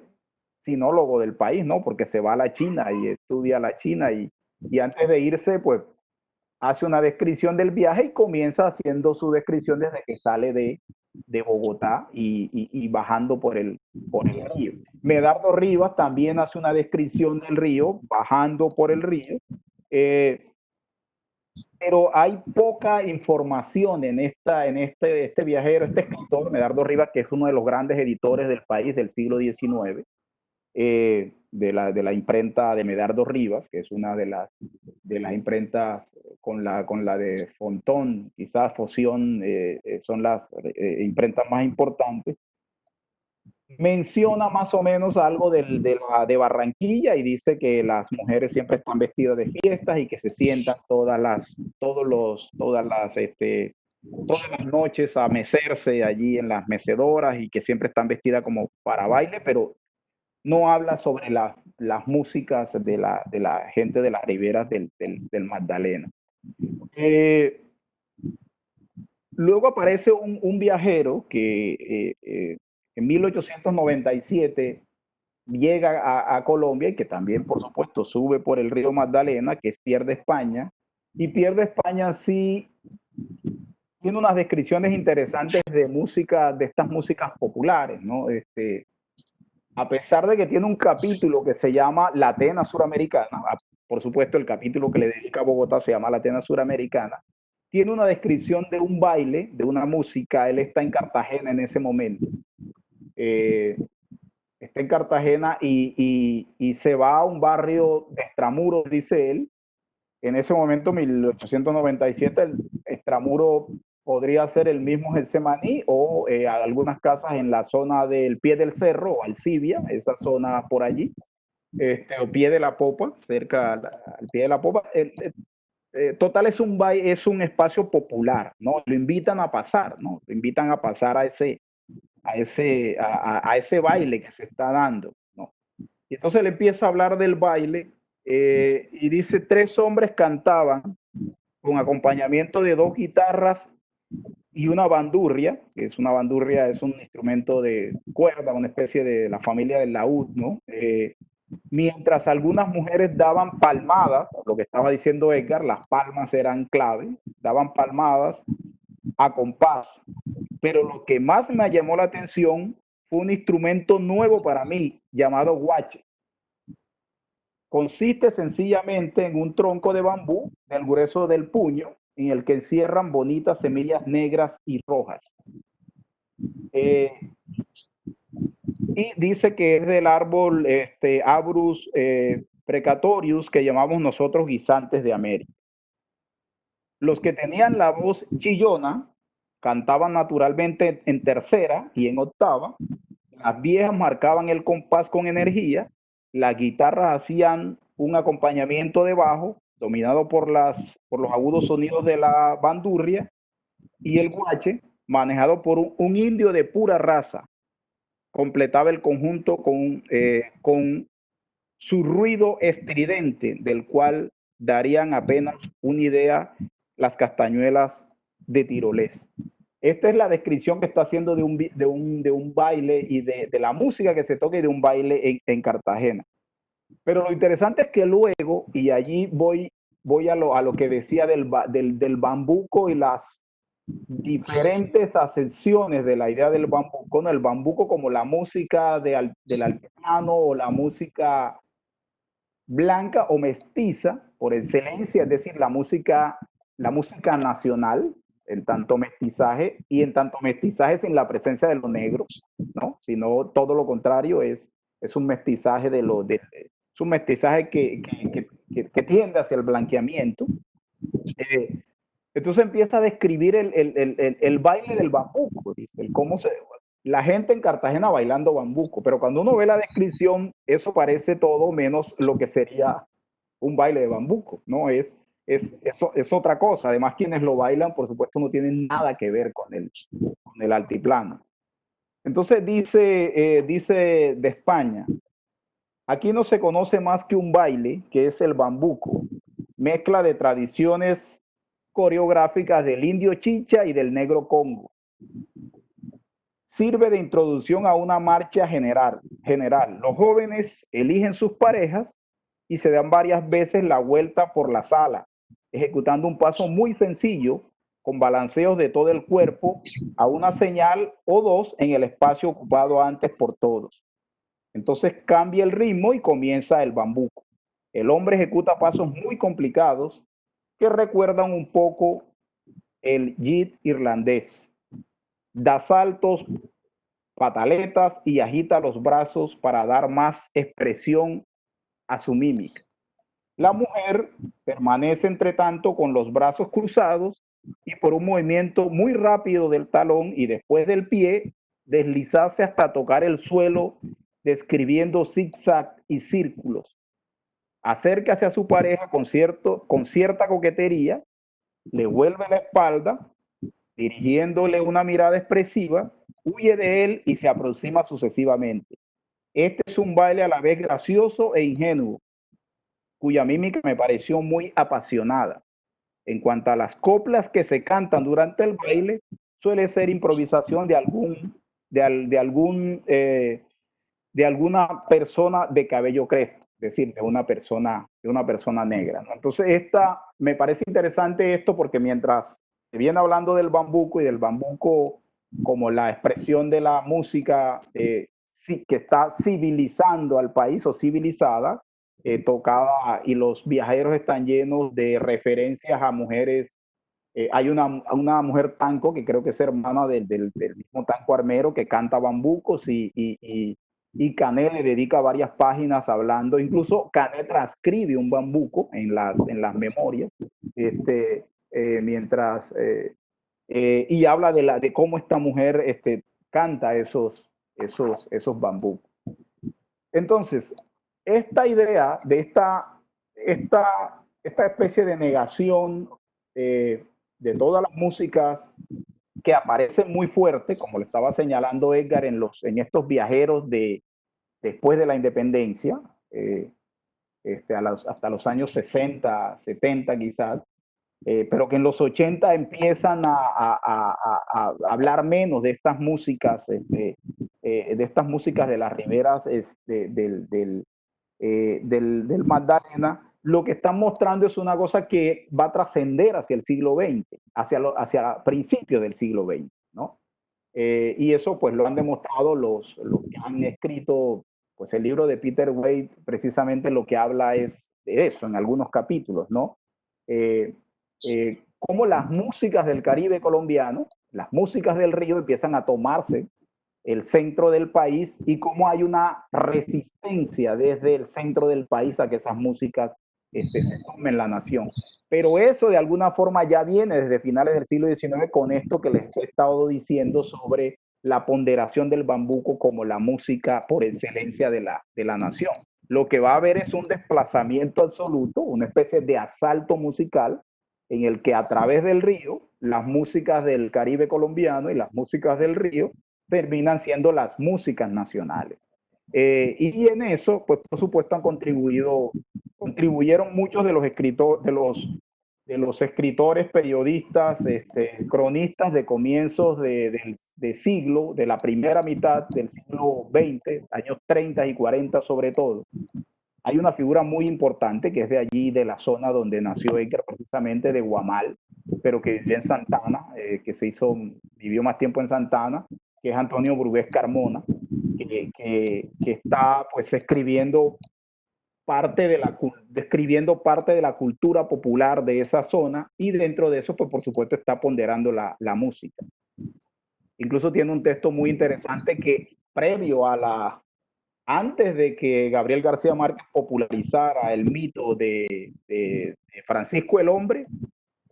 sinólogo del país, ¿no? Porque se va a la China y estudia la China y antes de irse, pues hace una descripción del viaje y comienza haciendo su descripción desde que sale de Bogotá y bajando por el río. Medardo Rivas también hace una descripción del río, bajando por el río, pero hay poca información en este viajero, este escritor, Medardo Rivas, que es uno de los grandes editores del país del siglo XIX, de la imprenta de Medardo Rivas, que es una de las imprentas con la de Fontón, quizás Foción, son las imprentas más importantes. menciona más o menos algo de Barranquilla y dice que las mujeres siempre están vestidas de fiestas y que se sientan todas las noches a mecerse allí en las mecedoras y que siempre están vestidas como para baile, pero no habla sobre las músicas de la gente de las riberas del Magdalena. Luego aparece un viajero que en 1897 llega a Colombia y que también, por supuesto, sube por el río Magdalena, que es Pierre de España. Y Pierre de España sí tiene unas descripciones interesantes de música, de estas músicas populares, ¿no? A pesar de que tiene un capítulo que se llama La Atena Suramericana, por supuesto el capítulo que le dedica a Bogotá se llama La Atena Suramericana, tiene una descripción de un baile, de una música. Él está en Cartagena en ese momento. Está en Cartagena y se va a un barrio de extramuros, dice él. En ese momento, 1897, el extramuro podría ser el mismo Getsemaní o algunas casas en la zona del Pie del Cerro o Alcibia, esa zona por allí, o Pie de la Popa, cerca al Pie de la Popa. Total, es un espacio popular, ¿no? Lo invitan a pasar, ¿no? Lo invitan a pasar a ese baile que se está dando, ¿no? Y entonces le empieza a hablar del baile y dice: 3 hombres cantaban con acompañamiento de 2 guitarras y una bandurria, que es una bandurria, es un instrumento de cuerda, una especie de la familia del laúd, ¿no? Mientras algunas mujeres daban palmadas, lo que estaba diciendo Edgar, las palmas eran clave, daban palmadas a compás. Pero lo que más me llamó la atención fue un instrumento nuevo para mí llamado guache. Consiste sencillamente en un tronco de bambú del grueso del puño en el que encierran bonitas semillas negras y rojas. Y dice que es del árbol Abrus precatorius, que llamamos nosotros guisantes de América. Los que tenían la voz chillona cantaban naturalmente en tercera y en octava. Las viejas marcaban el compás con energía. Las guitarras hacían un acompañamiento de bajo, dominado por los agudos sonidos de la bandurria, y el guache, manejado por un indio de pura raza, completaba el conjunto con su ruido estridente, del cual darían apenas una idea las castañuelas de Tirolés. Esta es la descripción que está haciendo de un baile y de la música que se toca y de un baile en Cartagena. Pero lo interesante es que luego, y allí voy a lo que decía del bambuco y las diferentes acepciones de la idea del bambuco, ¿no? El bambuco como la música del altiplano o la música blanca o mestiza por excelencia, es decir, la música nacional, en tanto mestizaje, y en tanto mestizaje sin la presencia de lo negro, ¿no? Sino todo lo contrario, es un mestizaje es un mestizaje que tiende hacia el blanqueamiento. Entonces empieza a describir el baile del bambuco, dice, la gente en Cartagena bailando bambuco, pero cuando uno ve la descripción, eso parece todo menos lo que sería un baile de bambuco, ¿no? Es otra cosa. Además, quienes lo bailan, por supuesto, no tienen nada que ver con el altiplano. Entonces dice de España: aquí no se conoce más que un baile, que es el bambuco, mezcla de tradiciones coreográficas del indio chicha y del negro Congo. Sirve de introducción a una marcha general. Los jóvenes eligen sus parejas y se dan varias veces la vuelta por la sala, ejecutando un paso muy sencillo con balanceos de todo el cuerpo a una señal o dos en el espacio ocupado antes por todos. Entonces cambia el ritmo y comienza el bambuco. El hombre ejecuta pasos muy complicados que recuerdan un poco el jit irlandés. Da saltos, pataletas y agita los brazos para dar más expresión a su mímica. La mujer permanece entre tanto con los brazos cruzados y por un movimiento muy rápido del talón y después del pie deslizarse hasta tocar el suelo, describiendo zigzag y círculos. Acércase a su pareja con cierta coquetería, le vuelve la espalda, dirigiéndole una mirada expresiva, huye de él y se aproxima sucesivamente. Este es un baile a la vez gracioso e ingenuo, cuya mímica me pareció muy apasionada. En cuanto a las coplas que se cantan durante el baile, suele ser improvisación de alguna persona de cabello crespo, es decir, de una persona negra, ¿no? Entonces, me parece interesante esto porque mientras se viene hablando del bambuco y del bambuco como la expresión de la música que está civilizando al país o civilizada, tocada, y los viajeros están llenos de referencias a mujeres. Hay una mujer tanco que creo que es hermana del mismo Tanco Armero, que canta bambucos, y Canet le dedica varias páginas hablando. Incluso Canet transcribe un bambuco en las memorias, y habla de cómo esta mujer canta esos bambucos. Entonces, esta idea de esta especie de negación de todas las músicas que aparecen muy fuerte, como le estaba señalando Edgar, en estos viajeros después de la independencia, hasta los años 60, 70 quizás, pero que en los 80 empiezan a hablar menos de estas músicas, de las riberas del Magdalena. Lo que están mostrando es una cosa que va a trascender hacia el siglo XX, hacia principios del siglo XX, ¿no? Y eso pues lo han demostrado los que han escrito, pues el libro de Peter Wade precisamente lo que habla es de eso en algunos capítulos, ¿no? Cómo las músicas del Caribe colombiano, las músicas del río, empiezan a tomarse el centro del país, y cómo hay una resistencia desde el centro del país a que esas músicas se tomen la nación. Pero eso de alguna forma ya viene desde finales del siglo XIX con esto que les he estado diciendo sobre la ponderación del bambuco como la música por excelencia de la nación. Lo que va a haber es un desplazamiento absoluto, una especie de asalto musical en el que a través del río, las músicas del Caribe colombiano y las músicas del río terminan siendo las músicas nacionales. Y en eso, pues por supuesto, contribuyeron muchos de los escritores, periodistas, cronistas de comienzos de siglo, de la primera mitad del siglo XX, años 30 y 40 sobre todo. Hay una figura muy importante que es de allí, de la zona donde nació Edgar, precisamente de Guamal, pero que vivió en Santana, vivió más tiempo en Santana, que es Antonio Brugués Carmona, que está pues describiendo parte de la cultura popular de esa zona, y dentro de eso pues por supuesto está ponderando la música. Incluso tiene un texto muy interesante que antes de que Gabriel García Márquez popularizara el mito de Francisco el Hombre,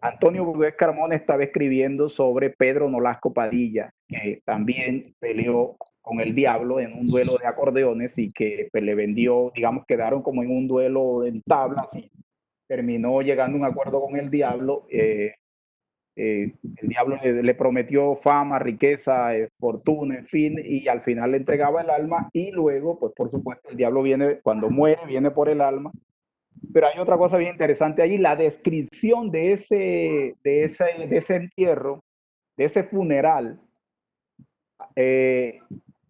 Antonio Brugués Carmona estaba escribiendo sobre Pedro Nolasco Padilla, que también peleó con el diablo en un duelo de acordeones y que pues, le vendió, digamos, quedaron como en un duelo en tablas y terminó llegando a un acuerdo con el diablo. El diablo le prometió fama, riqueza, fortuna, en fin, y al final le entregaba el alma, y luego, pues por supuesto, el diablo cuando muere, viene por el alma. Pero hay otra cosa bien interesante allí, la descripción de ese entierro, de ese funeral,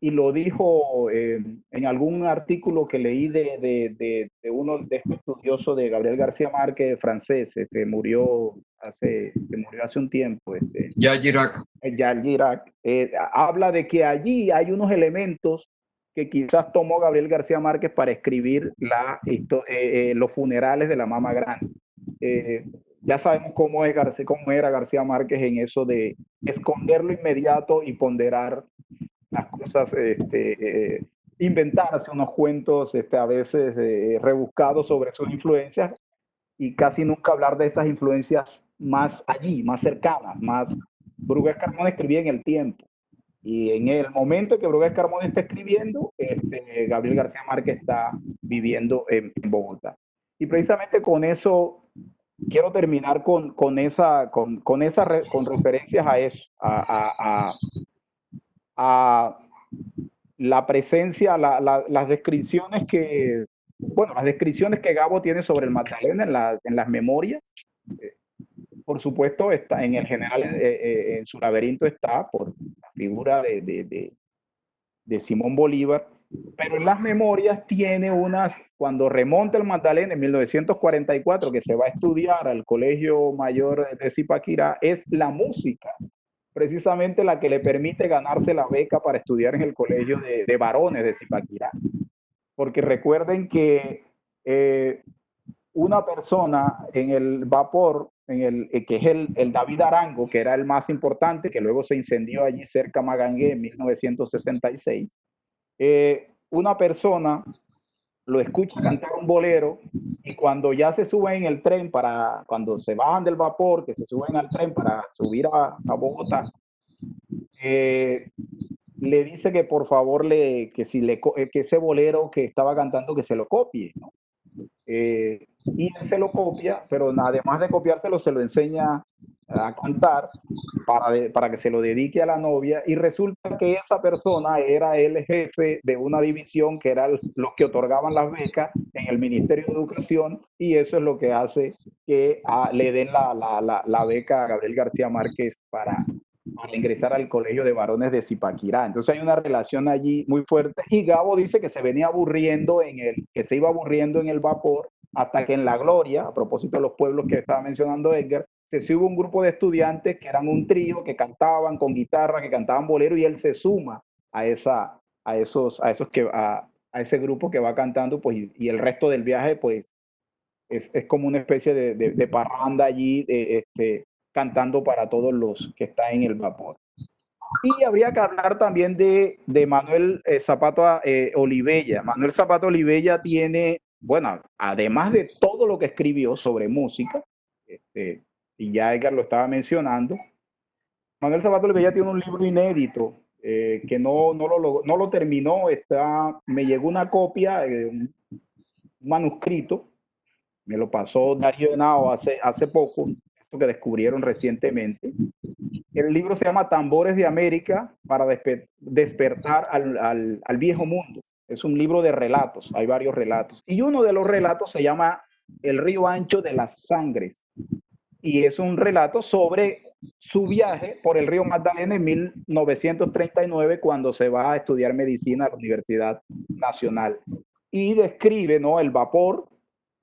y lo dijo en algún artículo que leí de uno de estos estudiosos de Gabriel García Márquez, francés, murió hace un tiempo. Jacques Chirac. Jacques Chirac, habla de que allí hay unos elementos que quizás tomó Gabriel García Márquez para escribir los funerales de la Mama Grande. Ya sabemos cómo era García Márquez en eso de esconder lo inmediato y ponderar las cosas, inventarse unos cuentos a veces rebuscados sobre sus influencias, y casi nunca hablar de esas influencias más allí, más cercanas, más. Brugués Carmona escribía en el tiempo, Y en el momento que Brugués Carmona está escribiendo, Gabriel García Márquez está viviendo en Bogotá. Y precisamente con eso quiero terminar con referencias a eso, a la presencia, las descripciones que, bueno, las descripciones que Gabo tiene sobre el Magdalena en las memorias. Por supuesto, está en el general, en su laberinto está por la figura de Simón Bolívar, pero en las memorias tiene unas, cuando remonta el Magdalena en 1944, que se va a estudiar al Colegio Mayor de Zipaquirá, es la música, precisamente la que le permite ganarse la beca para estudiar en el Colegio de Varones de Zipaquirá. Porque recuerden que una persona en el vapor, que es el David Arango, que era el más importante, que luego se incendió allí cerca de Magangué en 1966, una persona lo escucha cantar un bolero y cuando ya se suben en el tren, cuando se bajan del vapor, que se suben al tren para subir a Bogotá, le dice que por favor que ese bolero que estaba cantando que se lo copie, ¿no? Y él se lo copia, pero además de copiárselo se lo enseña a cantar para que se lo dedique a la novia, y resulta que esa persona era el jefe de una división que eran los que otorgaban las becas en el Ministerio de Educación, y eso es lo que hace que le den la beca a Gabriel García Márquez para ingresar al Colegio de Varones de Zipaquirá. Entonces hay una relación allí muy fuerte, y Gabo dice que se venía aburriendo que se iba aburriendo en el vapor, hasta que en La Gloria, a propósito de los pueblos que estaba mencionando Edgar, se sube un grupo de estudiantes que eran un trío que cantaban con guitarra, que cantaban bolero, y él se suma a ese grupo que va cantando, pues, y el resto del viaje, pues, es como una especie de parranda allí, cantando para todos los que están en el vapor. Y habría que hablar también de Manuel Zapata Olivella. Manuel Zapata Olivella tiene, bueno, además de todo lo que escribió sobre música, y ya Edgar lo estaba mencionando, Manuel Zapata Olivella tiene un libro inédito que no lo terminó. Me llegó una copia, un manuscrito, me lo pasó Darío Henao hace poco, esto que descubrieron recientemente. El libro se llama Tambores de América para despertar al viejo mundo. Es un libro de relatos, hay varios relatos. Y uno de los relatos se llama El río ancho de las sangres. Y es un relato sobre su viaje por el río Magdalena en 1939, cuando se va a estudiar medicina a la Universidad Nacional. Y describe, ¿no?, el vapor.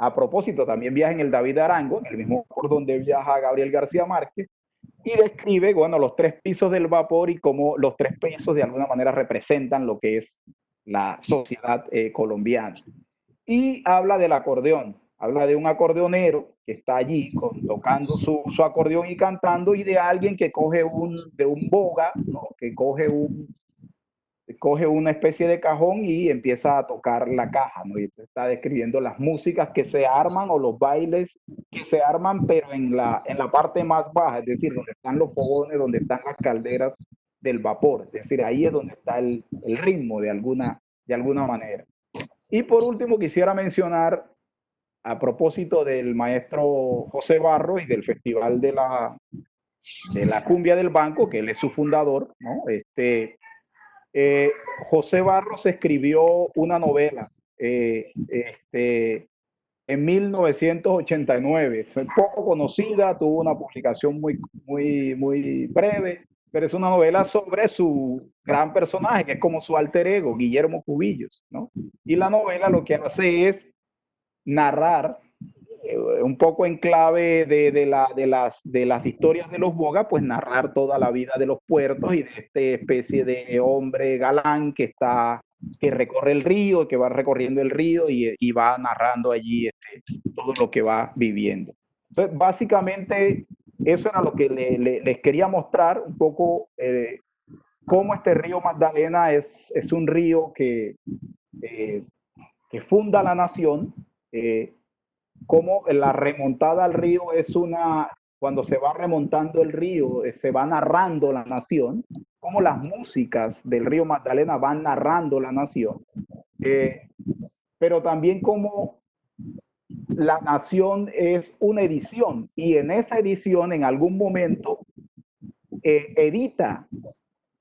A propósito, también viaja en el David Arango, en el mismo por donde viaja Gabriel García Márquez, y describe, bueno, los 3 pisos del vapor y cómo los 3 pisos de alguna manera representan lo que es la sociedad colombiana. Y habla del acordeón, habla de un acordeonero que está allí tocando su acordeón y cantando, y de alguien que coge de un boga, ¿no?, que coge una especie de cajón y empieza a tocar la caja, ¿no? Y está describiendo las músicas que se arman, o los bailes que se arman, pero en la parte más baja, es decir, donde están los fogones, donde están las calderas del vapor. Es decir, ahí es donde está el ritmo de alguna manera. Y por último, quisiera mencionar, a propósito del maestro José Barros y del Festival de la Cumbia del Banco, que él es su fundador, ¿no? José Barros escribió una novela en 1989, es poco conocida, tuvo una publicación muy breve, pero es una novela sobre su gran personaje, que es como su alter ego, Guillermo Cubillos, ¿no? Y la novela lo que hace es narrar un poco en clave de las historias de los Boga, pues narrar toda la vida de los puertos y de esta especie de hombre galán que recorre el río, que va recorriendo el río y va narrando allí todo lo que va viviendo. Entonces, básicamente, eso era lo que les quería mostrar un poco, cómo este río Magdalena es un río que funda la nación, como la remontada al río es una cuando se va remontando el río, se va narrando la nación, cómo las músicas del río Magdalena van narrando la nación, pero también cómo la nación es una edición y en esa edición en algún momento edita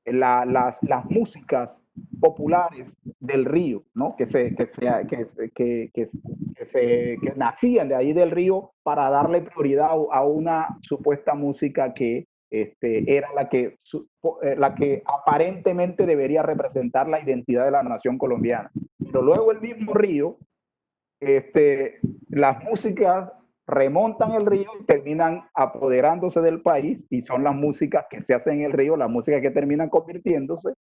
las músicas populares del río, ¿no? Que nacían de ahí del río para darle prioridad a una supuesta música que era la que aparentemente debería representar la identidad de la nación colombiana. Pero luego el mismo río, las músicas remontan el río y terminan apoderándose del país y son las músicas que se hacen en el río, las músicas que terminan convirtiéndose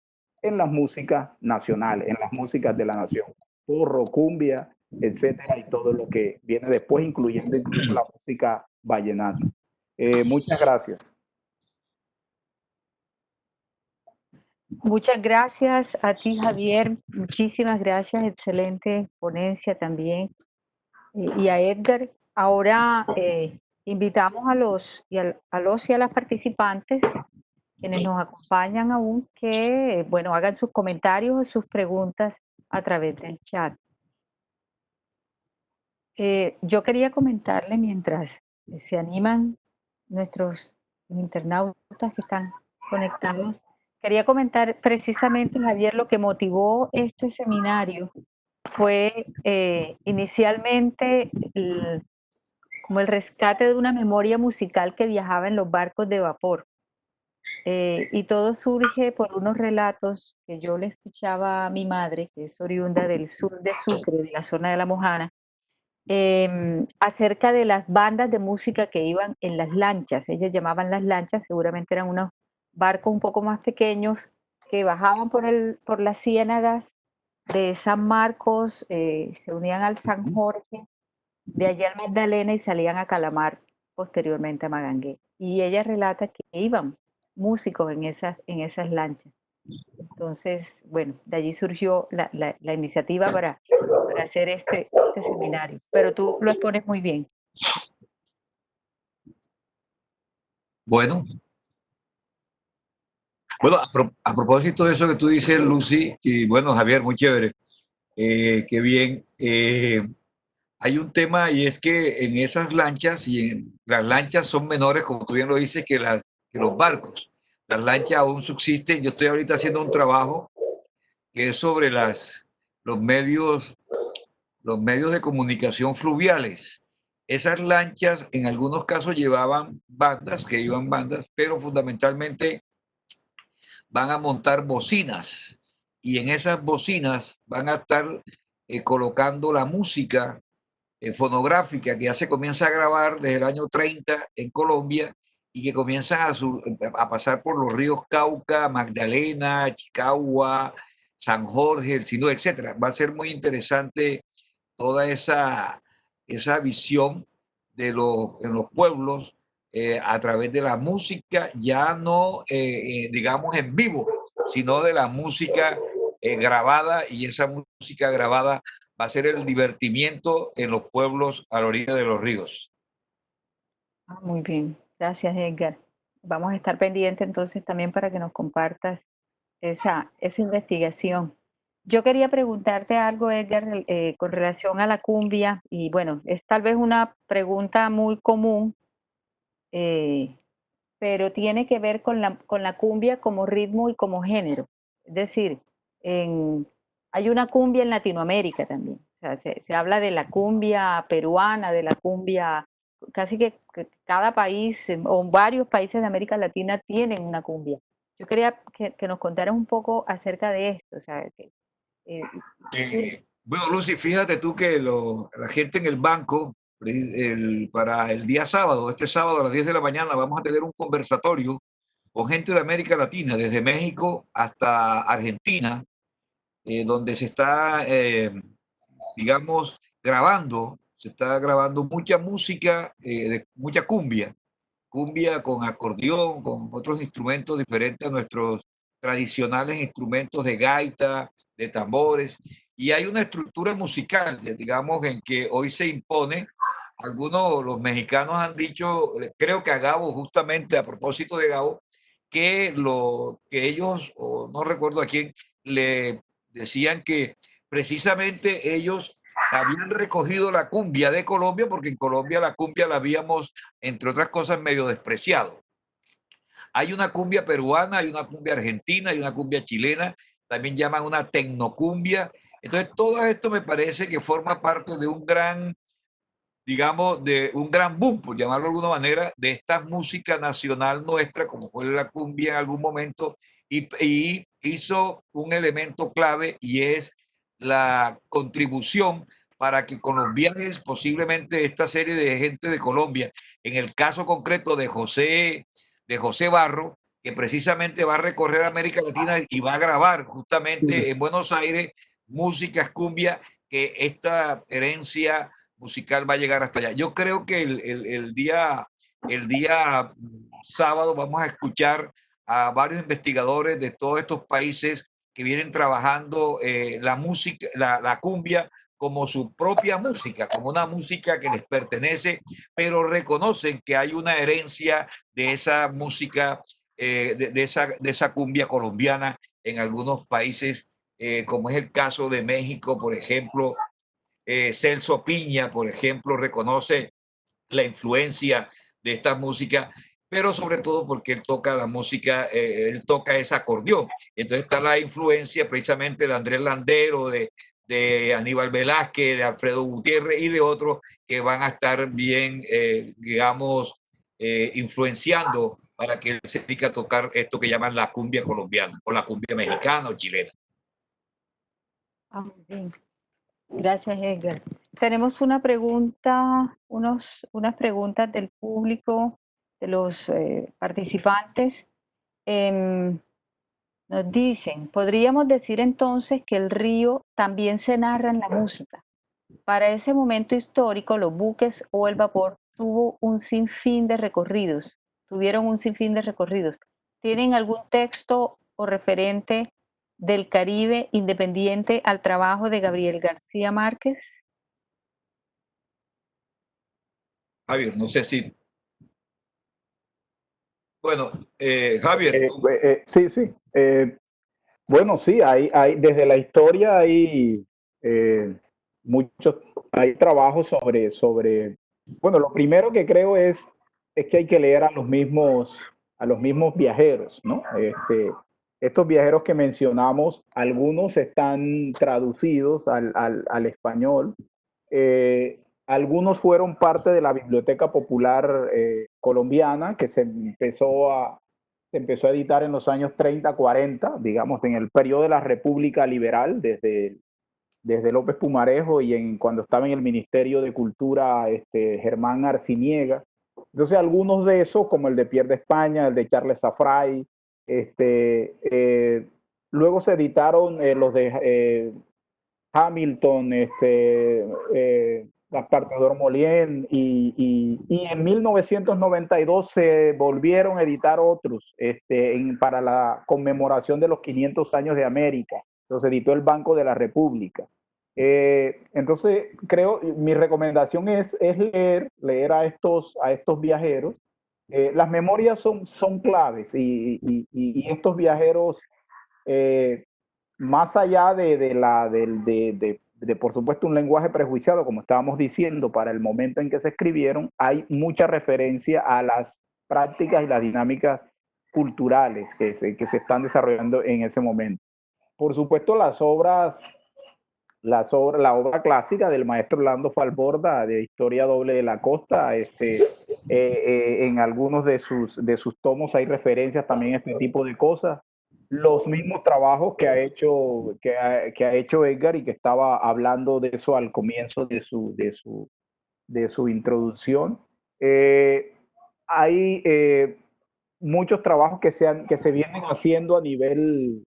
en las músicas nacionales, en las músicas de la nación. Porro, cumbia, etcétera, y todo lo que viene después, incluyendo incluso la música vallenata. Muchas gracias. Muchas gracias a ti, Javier. Muchísimas gracias. Excelente ponencia también. Y a Edgar. Ahora invitamos a los y a las participantes quienes nos acompañan aún que, bueno, hagan sus comentarios o sus preguntas a través del chat. Yo quería comentarle mientras se animan nuestros internautas que están conectados, quería comentar precisamente, Javier, lo que motivó este seminario fue inicialmente como el rescate de una memoria musical que viajaba en los barcos de vapor. Y todo surge por unos relatos que yo le escuchaba a mi madre, que es oriunda del sur de Sucre, de la zona de La Mojana, acerca de las bandas de música que iban en las lanchas. Ellas llamaban las lanchas, seguramente eran unos barcos un poco más pequeños que bajaban por las ciénagas de San Marcos, se unían al San Jorge, de allí al Magdalena y salían a Calamar, posteriormente a Magangué. Y ella relata que iban músicos en esas lanchas. Entonces, bueno, de allí surgió la iniciativa para hacer este seminario. Pero tú lo expones muy bien. Bueno, a propósito de eso que tú dices, Lucy, y bueno, Javier, muy chévere, qué bien. Hay un tema y es que en esas lanchas, las lanchas son menores, como tú bien lo dices, que los barcos. Las lanchas aún subsisten. Yo estoy ahorita haciendo un trabajo que es sobre los medios de comunicación fluviales. Esas lanchas en algunos casos llevaban bandas, pero fundamentalmente van a montar bocinas y en esas bocinas van a estar colocando la música fonográfica que ya se comienza a grabar desde el año 30 en Colombia y que comienza a pasar por los ríos Cauca, Magdalena, Chicagua, San Jorge, el Sinú, etcétera. Va a ser muy interesante toda esa visión en los pueblos a través de la música, ya no, digamos, en vivo, sino de la música grabada, y esa música grabada va a ser el divertimiento en los pueblos a la orilla de los ríos. Muy bien, gracias, Edgar. Vamos a estar pendientes entonces también para que nos compartas esa investigación. Yo quería preguntarte algo, Edgar, con relación a la cumbia, y bueno, es tal vez una pregunta muy común, eh, pero tiene que ver con la cumbia como ritmo y como género. Es decir, hay una cumbia en Latinoamérica también. O sea, se habla de la cumbia peruana, de la cumbia, casi que cada país o varios países de América Latina tienen una cumbia. Yo quería que nos contaras un poco acerca de esto. O sea, Bueno, Lucy, fíjate tú que la gente en el banco, para el día sábado, este sábado a las 10 de la mañana, vamos a tener un conversatorio con gente de América Latina, desde México hasta Argentina, donde se está, digamos, se está grabando mucha música, mucha cumbia con acordeón, con otros instrumentos diferentes a nuestros tradicionales instrumentos de gaita, de tambores. Y hay una estructura musical, digamos, en que hoy se impone algunos, los mexicanos han dicho, creo que a Gabo, justamente a propósito de Gabo, que ellos, o no recuerdo a quién, le decían que precisamente ellos habían recogido la cumbia de Colombia, porque en Colombia la cumbia la habíamos, entre otras cosas, medio despreciado. Hay una cumbia peruana, hay una cumbia argentina, hay una cumbia chilena, también llaman una tecnocumbia. Entonces, todo esto me parece que forma parte de un gran, digamos, de un gran boom, por llamarlo de alguna manera, de esta música nacional nuestra, como fue la cumbia en algún momento, y hizo un elemento clave y es la contribución para que con los viajes, posiblemente esta serie de gente de Colombia, en el caso concreto de José Barro, que precisamente va a recorrer América Latina y va a grabar justamente en Buenos Aires músicas cumbia, que esta herencia musical va a llegar hasta allá. Yo creo que el día sábado vamos a escuchar a varios investigadores de todos estos países que vienen trabajando la música, la cumbia como su propia música, como una música que les pertenece, pero reconocen que hay una herencia de esa música, de esa cumbia colombiana en algunos países, como es el caso de México, por ejemplo. Celso Piña, por ejemplo, reconoce la influencia de esta música, pero sobre todo porque él toca la música, él toca ese acordeón. Entonces está la influencia precisamente de Andrés Landero, de Aníbal Velázquez, de Alfredo Gutiérrez y de otros que van a estar bien, digamos, influenciando para que él se dedique a tocar esto que llaman la cumbia colombiana o la cumbia mexicana o chilena. Ah, bien. Gracias, Edgar. Tenemos una pregunta, unas preguntas del público, de los participantes. Nos dicen, ¿podríamos decir entonces que el río también se narra en la música? Para ese momento histórico, los buques o el vapor tuvieron un sinfín de recorridos. ¿Tienen algún texto o referente del Caribe independiente al trabajo de Gabriel García Márquez? Javier, no sé si... Bueno, Javier, tú... Sí, sí. Bueno, sí, desde la historia hay muchos, hay trabajos sobre, bueno, lo primero que creo es que hay que leer a los mismos viajeros, ¿no? Estos viajeros que mencionamos, algunos están traducidos al español, algunos fueron parte de la Biblioteca Popular colombiana, que se empezó a editar en los años 30, 40, digamos, en el periodo de la República Liberal, desde López Pumarejo y cuando estaba en el Ministerio de Cultura Germán Arciniega. Entonces, algunos de esos, como el de Pierre de España, el de Charles Safray, luego se editaron los de Hamilton, las cartas de Ormolien, y en 1992 se volvieron a editar otros para la conmemoración de los 500 años de América. Los editó el Banco de la República. Entonces, mi recomendación es leer a estos viajeros. Las memorias son claves y estos viajeros, más allá de, por supuesto, un lenguaje prejuiciado, como estábamos diciendo, para el momento en que se escribieron, hay mucha referencia a las prácticas y las dinámicas culturales que se están desarrollando en ese momento. Por supuesto, la obra clásica del maestro Orlando Falborda, de Historia Doble de la Costa, en algunos de sus tomos hay referencias también a este tipo de cosas. Los mismos trabajos que ha hecho Edgar, y que estaba hablando de eso al comienzo de su introducción. Hay muchos trabajos que se vienen haciendo a nivel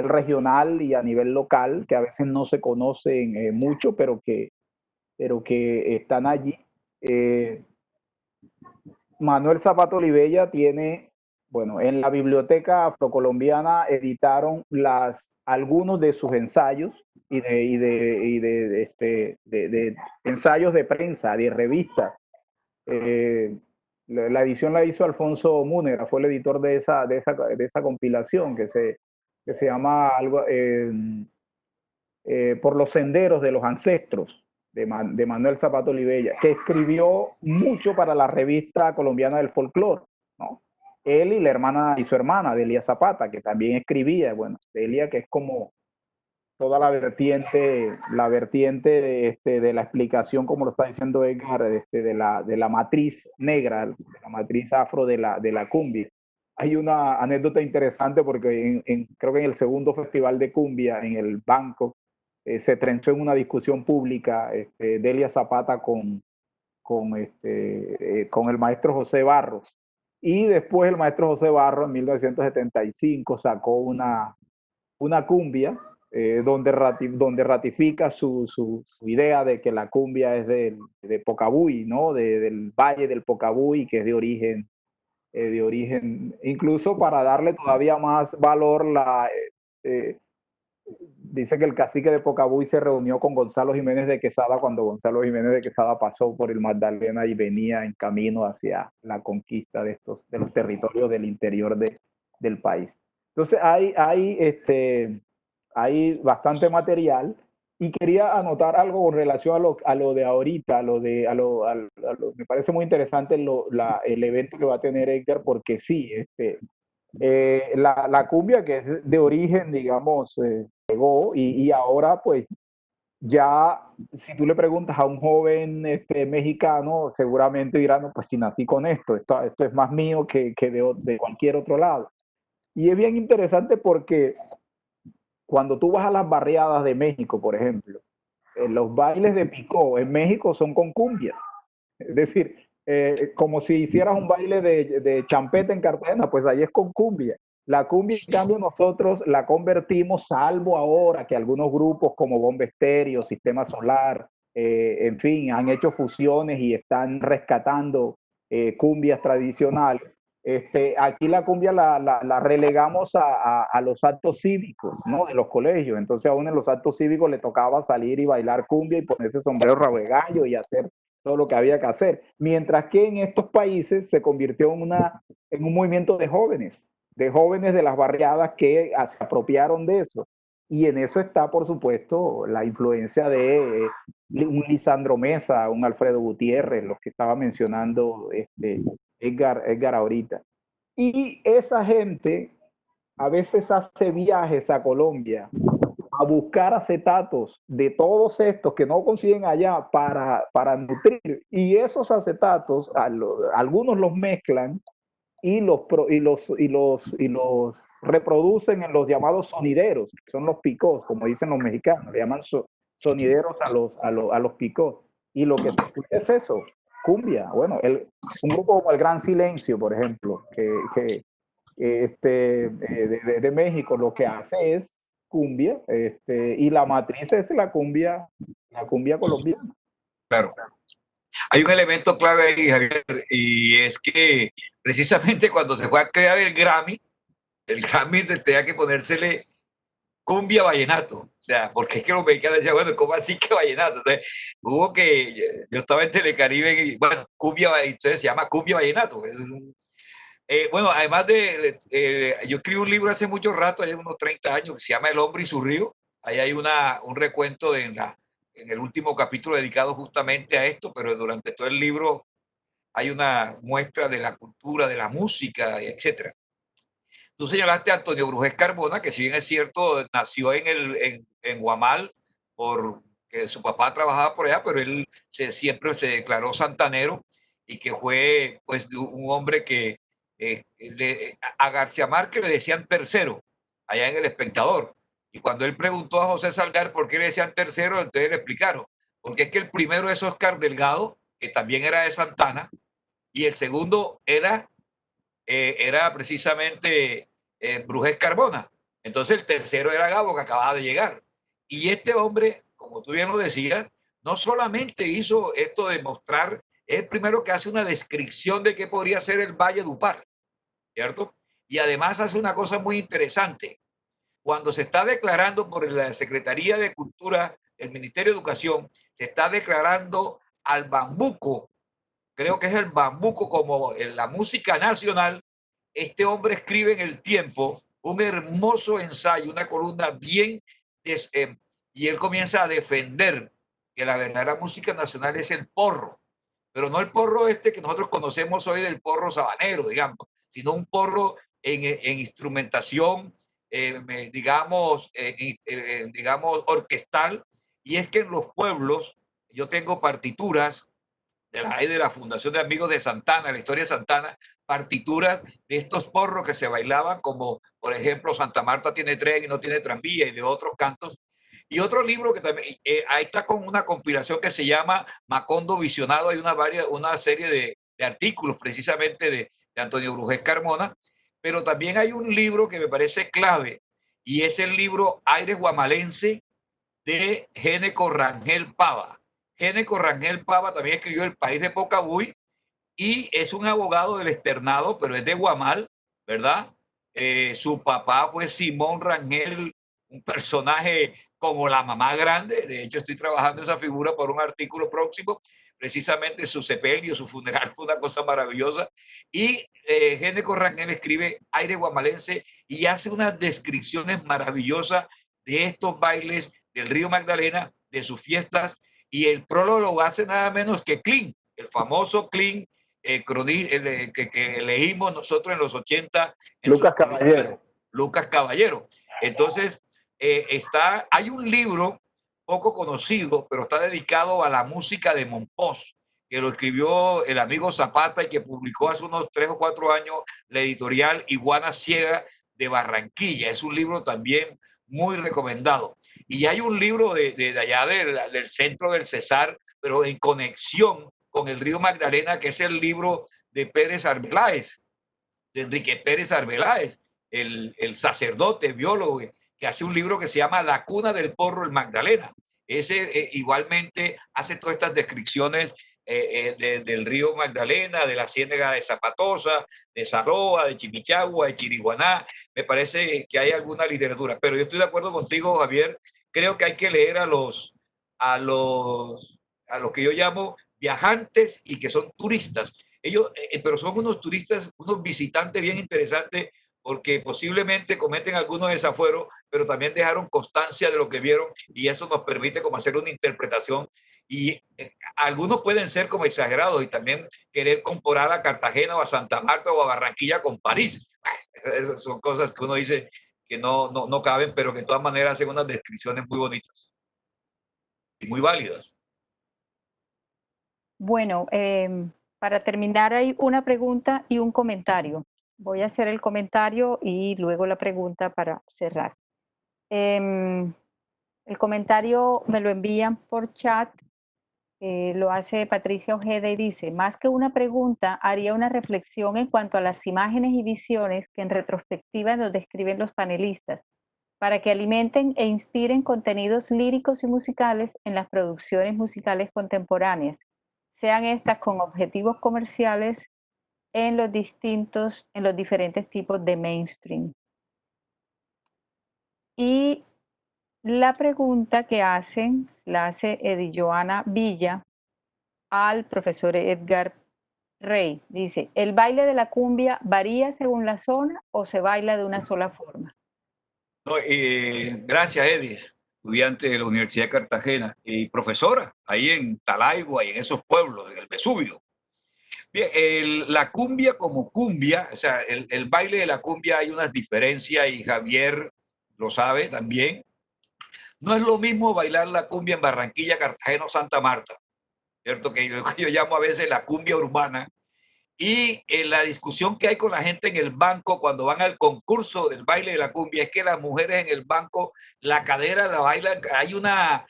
regional y a nivel local, que a veces no se conocen mucho, pero que están allí. Manuel Zapato Olivella tiene, bueno, en la Biblioteca Afrocolombiana editaron algunos de sus ensayos y de ensayos de prensa, de revistas La edición la hizo Alfonso Múnera, fue el editor de esa compilación que se llama algo, Por los senderos de los ancestros, de Manuel Zapata Olivella, que escribió mucho para la revista colombiana del folclore, ¿no? Él y su hermana, Delia Zapata, que también escribía, bueno, Delia, que es como toda la vertiente de la explicación, como lo está diciendo Edgar, de la matriz negra, de la matriz afro de la cumbia. Hay una anécdota interesante porque creo que en el segundo festival de cumbia, en el Banco, se trenzó en una discusión pública Delia Zapata con el maestro José Barros. Y después el maestro José Barros, en 1975, sacó una cumbia donde ratifica su idea de que la cumbia es de Pocabuy, ¿no? Del Valle del Pocabuy, que es de origen, incluso para darle todavía más valor, dice que el cacique de Pocabuy se reunió con Gonzalo Jiménez de Quesada cuando Gonzalo Jiménez de Quesada pasó por el Magdalena y venía en camino hacia la conquista de los territorios del interior del país. Entonces hay bastante material y quería anotar algo con relación a lo de ahorita, me parece muy interesante el evento que va a tener Edgar, porque sí, la cumbia que es de origen, digamos, llegó y ahora pues ya si tú le preguntas a un joven mexicano, seguramente dirá, no, pues si nací con esto es más mío que de cualquier otro lado. Y es bien interesante porque cuando tú vas a las barriadas de México, por ejemplo, los bailes de picó en México son con cumbias. Es decir, como si hicieras un baile de champeta en Cartagena, pues ahí es con cumbia. La cumbia, en cambio, nosotros la convertimos, salvo ahora que algunos grupos como Bomba Estéreo, Sistema Solar, en fin, han hecho fusiones y están rescatando cumbias tradicionales. Aquí la cumbia la relegamos a los actos cívicos, ¿no? De los colegios. Entonces, aún en los actos cívicos le tocaba salir y bailar cumbia y ponerse sombrero rabo de gallo y hacer todo lo que había que hacer. Mientras que en estos países se convirtió en un movimiento de jóvenes de las barriadas que se apropiaron de eso. Y en eso está, por supuesto, la influencia de un Lisandro Mesa, un Alfredo Gutiérrez, los que estaba mencionando Edgar ahorita. Y esa gente a veces hace viajes a Colombia a buscar acetatos de todos estos que no consiguen allá para nutrir. Y esos acetatos, algunos los mezclan y los reproducen en los llamados sonideros, que son los picós, como dicen los mexicanos, le llaman sonideros a los picós. Y lo que se escucha es eso, cumbia. Bueno, un grupo como el Gran Silencio, por ejemplo, de México, lo que hace es cumbia, y la matriz es la cumbia colombiana. Claro. Hay un elemento clave ahí, Javier, y es que precisamente cuando se fue a crear el Grammy tenía que ponérsele cumbia vallenato. O sea, porque es que los mexicanos decían, bueno, ¿cómo así que vallenato? Entonces, yo estaba en Telecaribe y, bueno, entonces se llama cumbia vallenato. Bueno, además yo escribí un libro hace mucho rato, hace unos 30 años, que se llama El hombre y su río. Ahí hay un recuento en el último capítulo dedicado justamente a esto, pero durante todo el libro hay una muestra de la cultura, de la música, etcétera. Tú señalaste a Antonio Brujés Carbona, que si bien es cierto, nació en Guamal, porque su papá trabajaba por allá, pero él siempre se declaró santanero y que fue pues un hombre que a García Márquez le decían tercero, allá en El Espectador. Y cuando él preguntó a José Salgar por qué le decían tercero, entonces le explicaron, porque es que el primero es Oscar Delgado, que también era de Santana, y el segundo era precisamente Brujés Carbona. Entonces el tercero era Gabo, que acababa de llegar. Y este hombre, como tú bien lo decías, no solamente hizo esto de mostrar, es el primero que hace una descripción de qué podría ser el Valle de Upar, ¿cierto? Y además hace una cosa muy interesante. Cuando se está declarando por la Secretaría de Cultura, el Ministerio de Educación, se está declarando al bambuco creo que es el bambuco como en la música nacional. Este hombre escribe en El Tiempo un hermoso ensayo, una columna bien, y él comienza a defender que la verdadera música nacional es el porro, pero no el porro este que nosotros conocemos hoy del porro sabanero, digamos, sino un porro en instrumentación, digamos, digamos, orquestal. Y es que en los pueblos, yo tengo partituras de la Fundación de Amigos de Santana, la historia de Santana, partituras de estos porros que se bailaban, como por ejemplo Santa Marta tiene tren y no tiene tranvía, y de otros cantos. Y otro libro que también, ahí está con una compilación que se llama Macondo Visionado, hay una serie de artículos precisamente de Antonio Brujés Carmona, pero también hay un libro que me parece clave, y es el libro Aires Guamalense de Géneco Rangel Pava. Géneco Rangel Pava también escribió El País de Pocabuy y es un abogado del externado, pero es de Guamal, ¿verdad? Su papá fue Simón Rangel, un personaje como la mamá grande. De hecho, estoy trabajando esa figura por un artículo próximo. Precisamente su sepelio, su funeral fue una cosa maravillosa. Y Géneco Rangel escribe Aire Guamalense y hace unas descripciones maravillosas de estos bailes del río Magdalena, de sus fiestas, y el prólogo lo hace nada menos que Kling, el famoso Kling, que leímos nosotros en los 80. Lucas Caballero. Lucas Caballero. Entonces, hay un libro poco conocido, pero está dedicado a la música de Monpós, que lo escribió el amigo Zapata y que publicó hace unos 3 o 4 años la editorial Iguana Ciega de Barranquilla. Es un libro también muy recomendado. Y hay un libro de allá del centro del Cesar, pero en conexión con el río Magdalena, que es el libro de Pérez Arbeláez, de Enrique Pérez Arbeláez, el sacerdote, biólogo, que hace un libro que se llama La cuna del porro, el Magdalena. Ese igualmente hace todas estas descripciones del río Magdalena, de la ciénaga de Zapatosa, de Saloa, de Chimichagua, de Chiriguaná. Me parece que hay alguna literatura, pero yo estoy de acuerdo contigo, Javier. Creo que hay que leer a los que yo llamo viajantes y que son turistas. Ellos, pero son unos turistas, unos visitantes bien interesantes, porque posiblemente cometen algunos desafueros, pero también dejaron constancia de lo que vieron, y eso nos permite como hacer una interpretación. Y algunos pueden ser como exagerados y también querer comparar a Cartagena o a Santa Marta o a Barranquilla con París. Esas son cosas que uno dice que no caben, pero que de todas maneras hacen unas descripciones muy bonitas y muy válidas. Bueno, para terminar hay una pregunta y un comentario. Voy a hacer el comentario y luego la pregunta para cerrar. El comentario me lo envían por chat, lo hace Patricia Ojeda y dice, más que una pregunta, haría una reflexión en cuanto a las imágenes y visiones que en retrospectiva nos describen los panelistas, para que alimenten e inspiren contenidos líricos y musicales en las producciones musicales contemporáneas, sean estas con objetivos comerciales en los diferentes tipos de mainstream. Y la pregunta que la hace Joana Villa al profesor Edgar Rey. Dice, ¿el baile de la cumbia varía según la zona o se baila de una sola forma? No, gracias, Edith, estudiante de la Universidad de Cartagena y profesora ahí en Talaigua y en esos pueblos, en el Vesubio. Bien, la cumbia como cumbia, o sea, el baile de la cumbia hay unas diferencias y Javier lo sabe también. No es lo mismo bailar la cumbia en Barranquilla, Cartagena o Santa Marta, ¿cierto? Que yo llamo a veces la cumbia urbana. Y la discusión que hay con la gente en el banco cuando van al concurso del baile de la cumbia es que las mujeres en el banco la cadera la bailan, hay una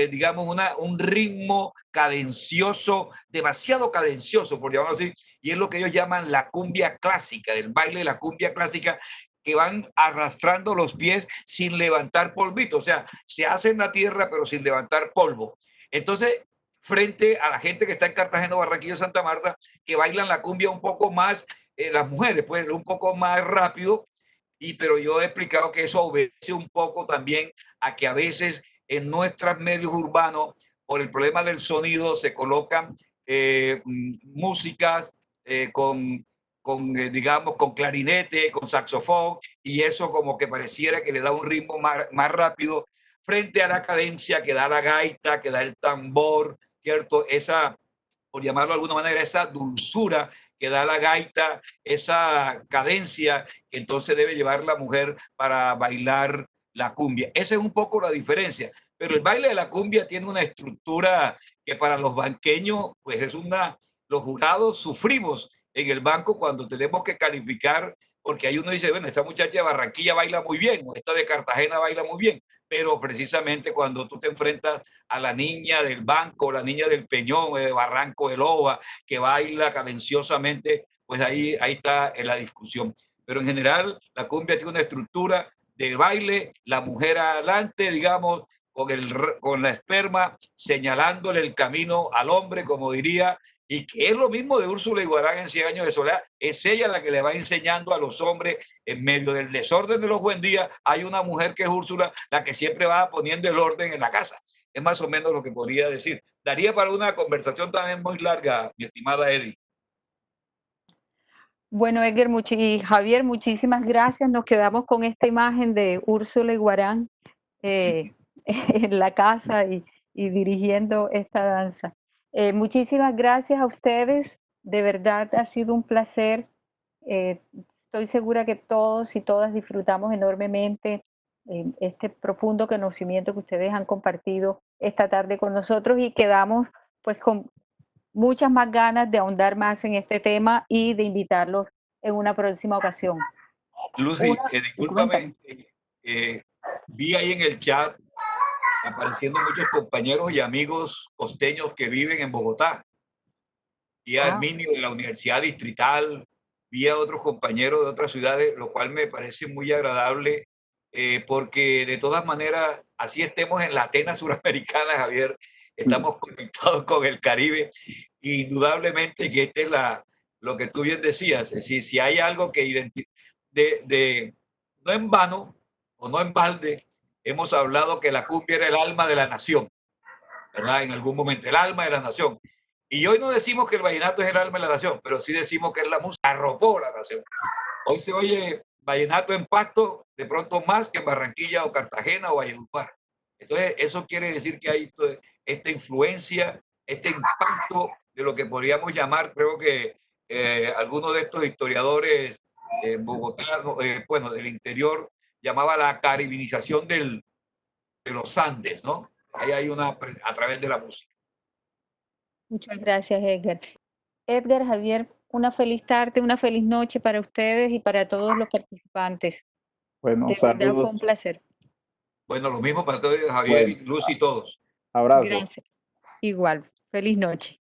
digamos, un ritmo cadencioso, demasiado cadencioso, por llamarlo así, y es lo que ellos llaman la cumbia clásica, del baile de la cumbia clásica, que van arrastrando los pies sin levantar polvito, o sea, se hace en la tierra pero sin levantar polvo. Entonces, frente a la gente que está en Cartagena, Barranquilla, Santa Marta, que bailan la cumbia un poco más, las mujeres, pues un poco más rápido, pero yo he explicado que eso obedece un poco también a que a veces en nuestros medios urbanos, por el problema del sonido, se colocan músicas digamos, con clarinete, con saxofón, y eso como que pareciera que le da un ritmo más rápido frente a la cadencia que da la gaita, que da el tambor, ¿cierto? Esa, por llamarlo de alguna manera, esa dulzura que da la gaita, esa cadencia que entonces debe llevar la mujer para bailar la cumbia. Esa es un poco la diferencia, pero el baile de la cumbia tiene una estructura que para los banqueños, pues es los jurados sufrimos en el banco cuando tenemos que calificar, porque ahí uno dice, bueno, esta muchacha de Barranquilla baila muy bien, o esta de Cartagena baila muy bien, pero precisamente cuando tú te enfrentas a la niña del banco, la niña del Peñón, de Barranco de Loba, que baila cadenciosamente, pues ahí está en la discusión. Pero en general, la cumbia tiene una estructura de baile, la mujer adelante, digamos, con la esperma, señalándole el camino al hombre, como diría, y que es lo mismo de Úrsula Iguarán en 100 años de soledad. Es ella la que le va enseñando a los hombres, en medio del desorden de los buen días, hay una mujer que es Úrsula, la que siempre va poniendo el orden en la casa. Es más o menos lo que podría decir. Daría para una conversación también muy larga, mi estimada Eddie. Bueno, Edgar y Javier, muchísimas gracias. Nos quedamos con esta imagen de Úrsula Iguarán en la casa y dirigiendo esta danza. Muchísimas gracias a ustedes. De verdad ha sido un placer. Estoy segura que todos y todas disfrutamos enormemente este profundo conocimiento que ustedes han compartido esta tarde con nosotros y quedamos pues con muchas más ganas de ahondar más en este tema y de invitarlos en una próxima ocasión. Lucy, discúlpame, vi ahí en el chat apareciendo muchos compañeros y amigos costeños que viven en Bogotá. Vi a Arminio de la Universidad Distrital, vi a otros compañeros de otras ciudades, lo cual me parece muy agradable, porque de todas maneras, así estemos en la Atenas suramericana, Javier, estamos conectados con el Caribe. Indudablemente que esta es lo que tú bien decías, es decir, si hay algo que no en vano o no en balde, hemos hablado que la cumbia era el alma de la nación, ¿verdad? En algún momento, el alma de la nación. Y hoy no decimos que el vallenato es el alma de la nación, pero sí decimos que es la música, arropó la nación. Hoy se oye vallenato en Pasto, de pronto más que en Barranquilla o Cartagena o Valledupar. Entonces, eso quiere decir que hay esta influencia, este impacto de lo que podríamos llamar, creo que algunos de estos historiadores bogotanos, bueno, del interior, llamaba la caribinización de los Andes, ¿no? Ahí hay a través de la música. Muchas gracias, Edgar. Edgar, Javier, una feliz tarde, una feliz noche para ustedes y para todos los participantes. Bueno, de verdad fue un placer. Bueno, lo mismo para todos, Javier, bueno, Luz y todos. Abrazos. Gracias. Igual. Feliz noche.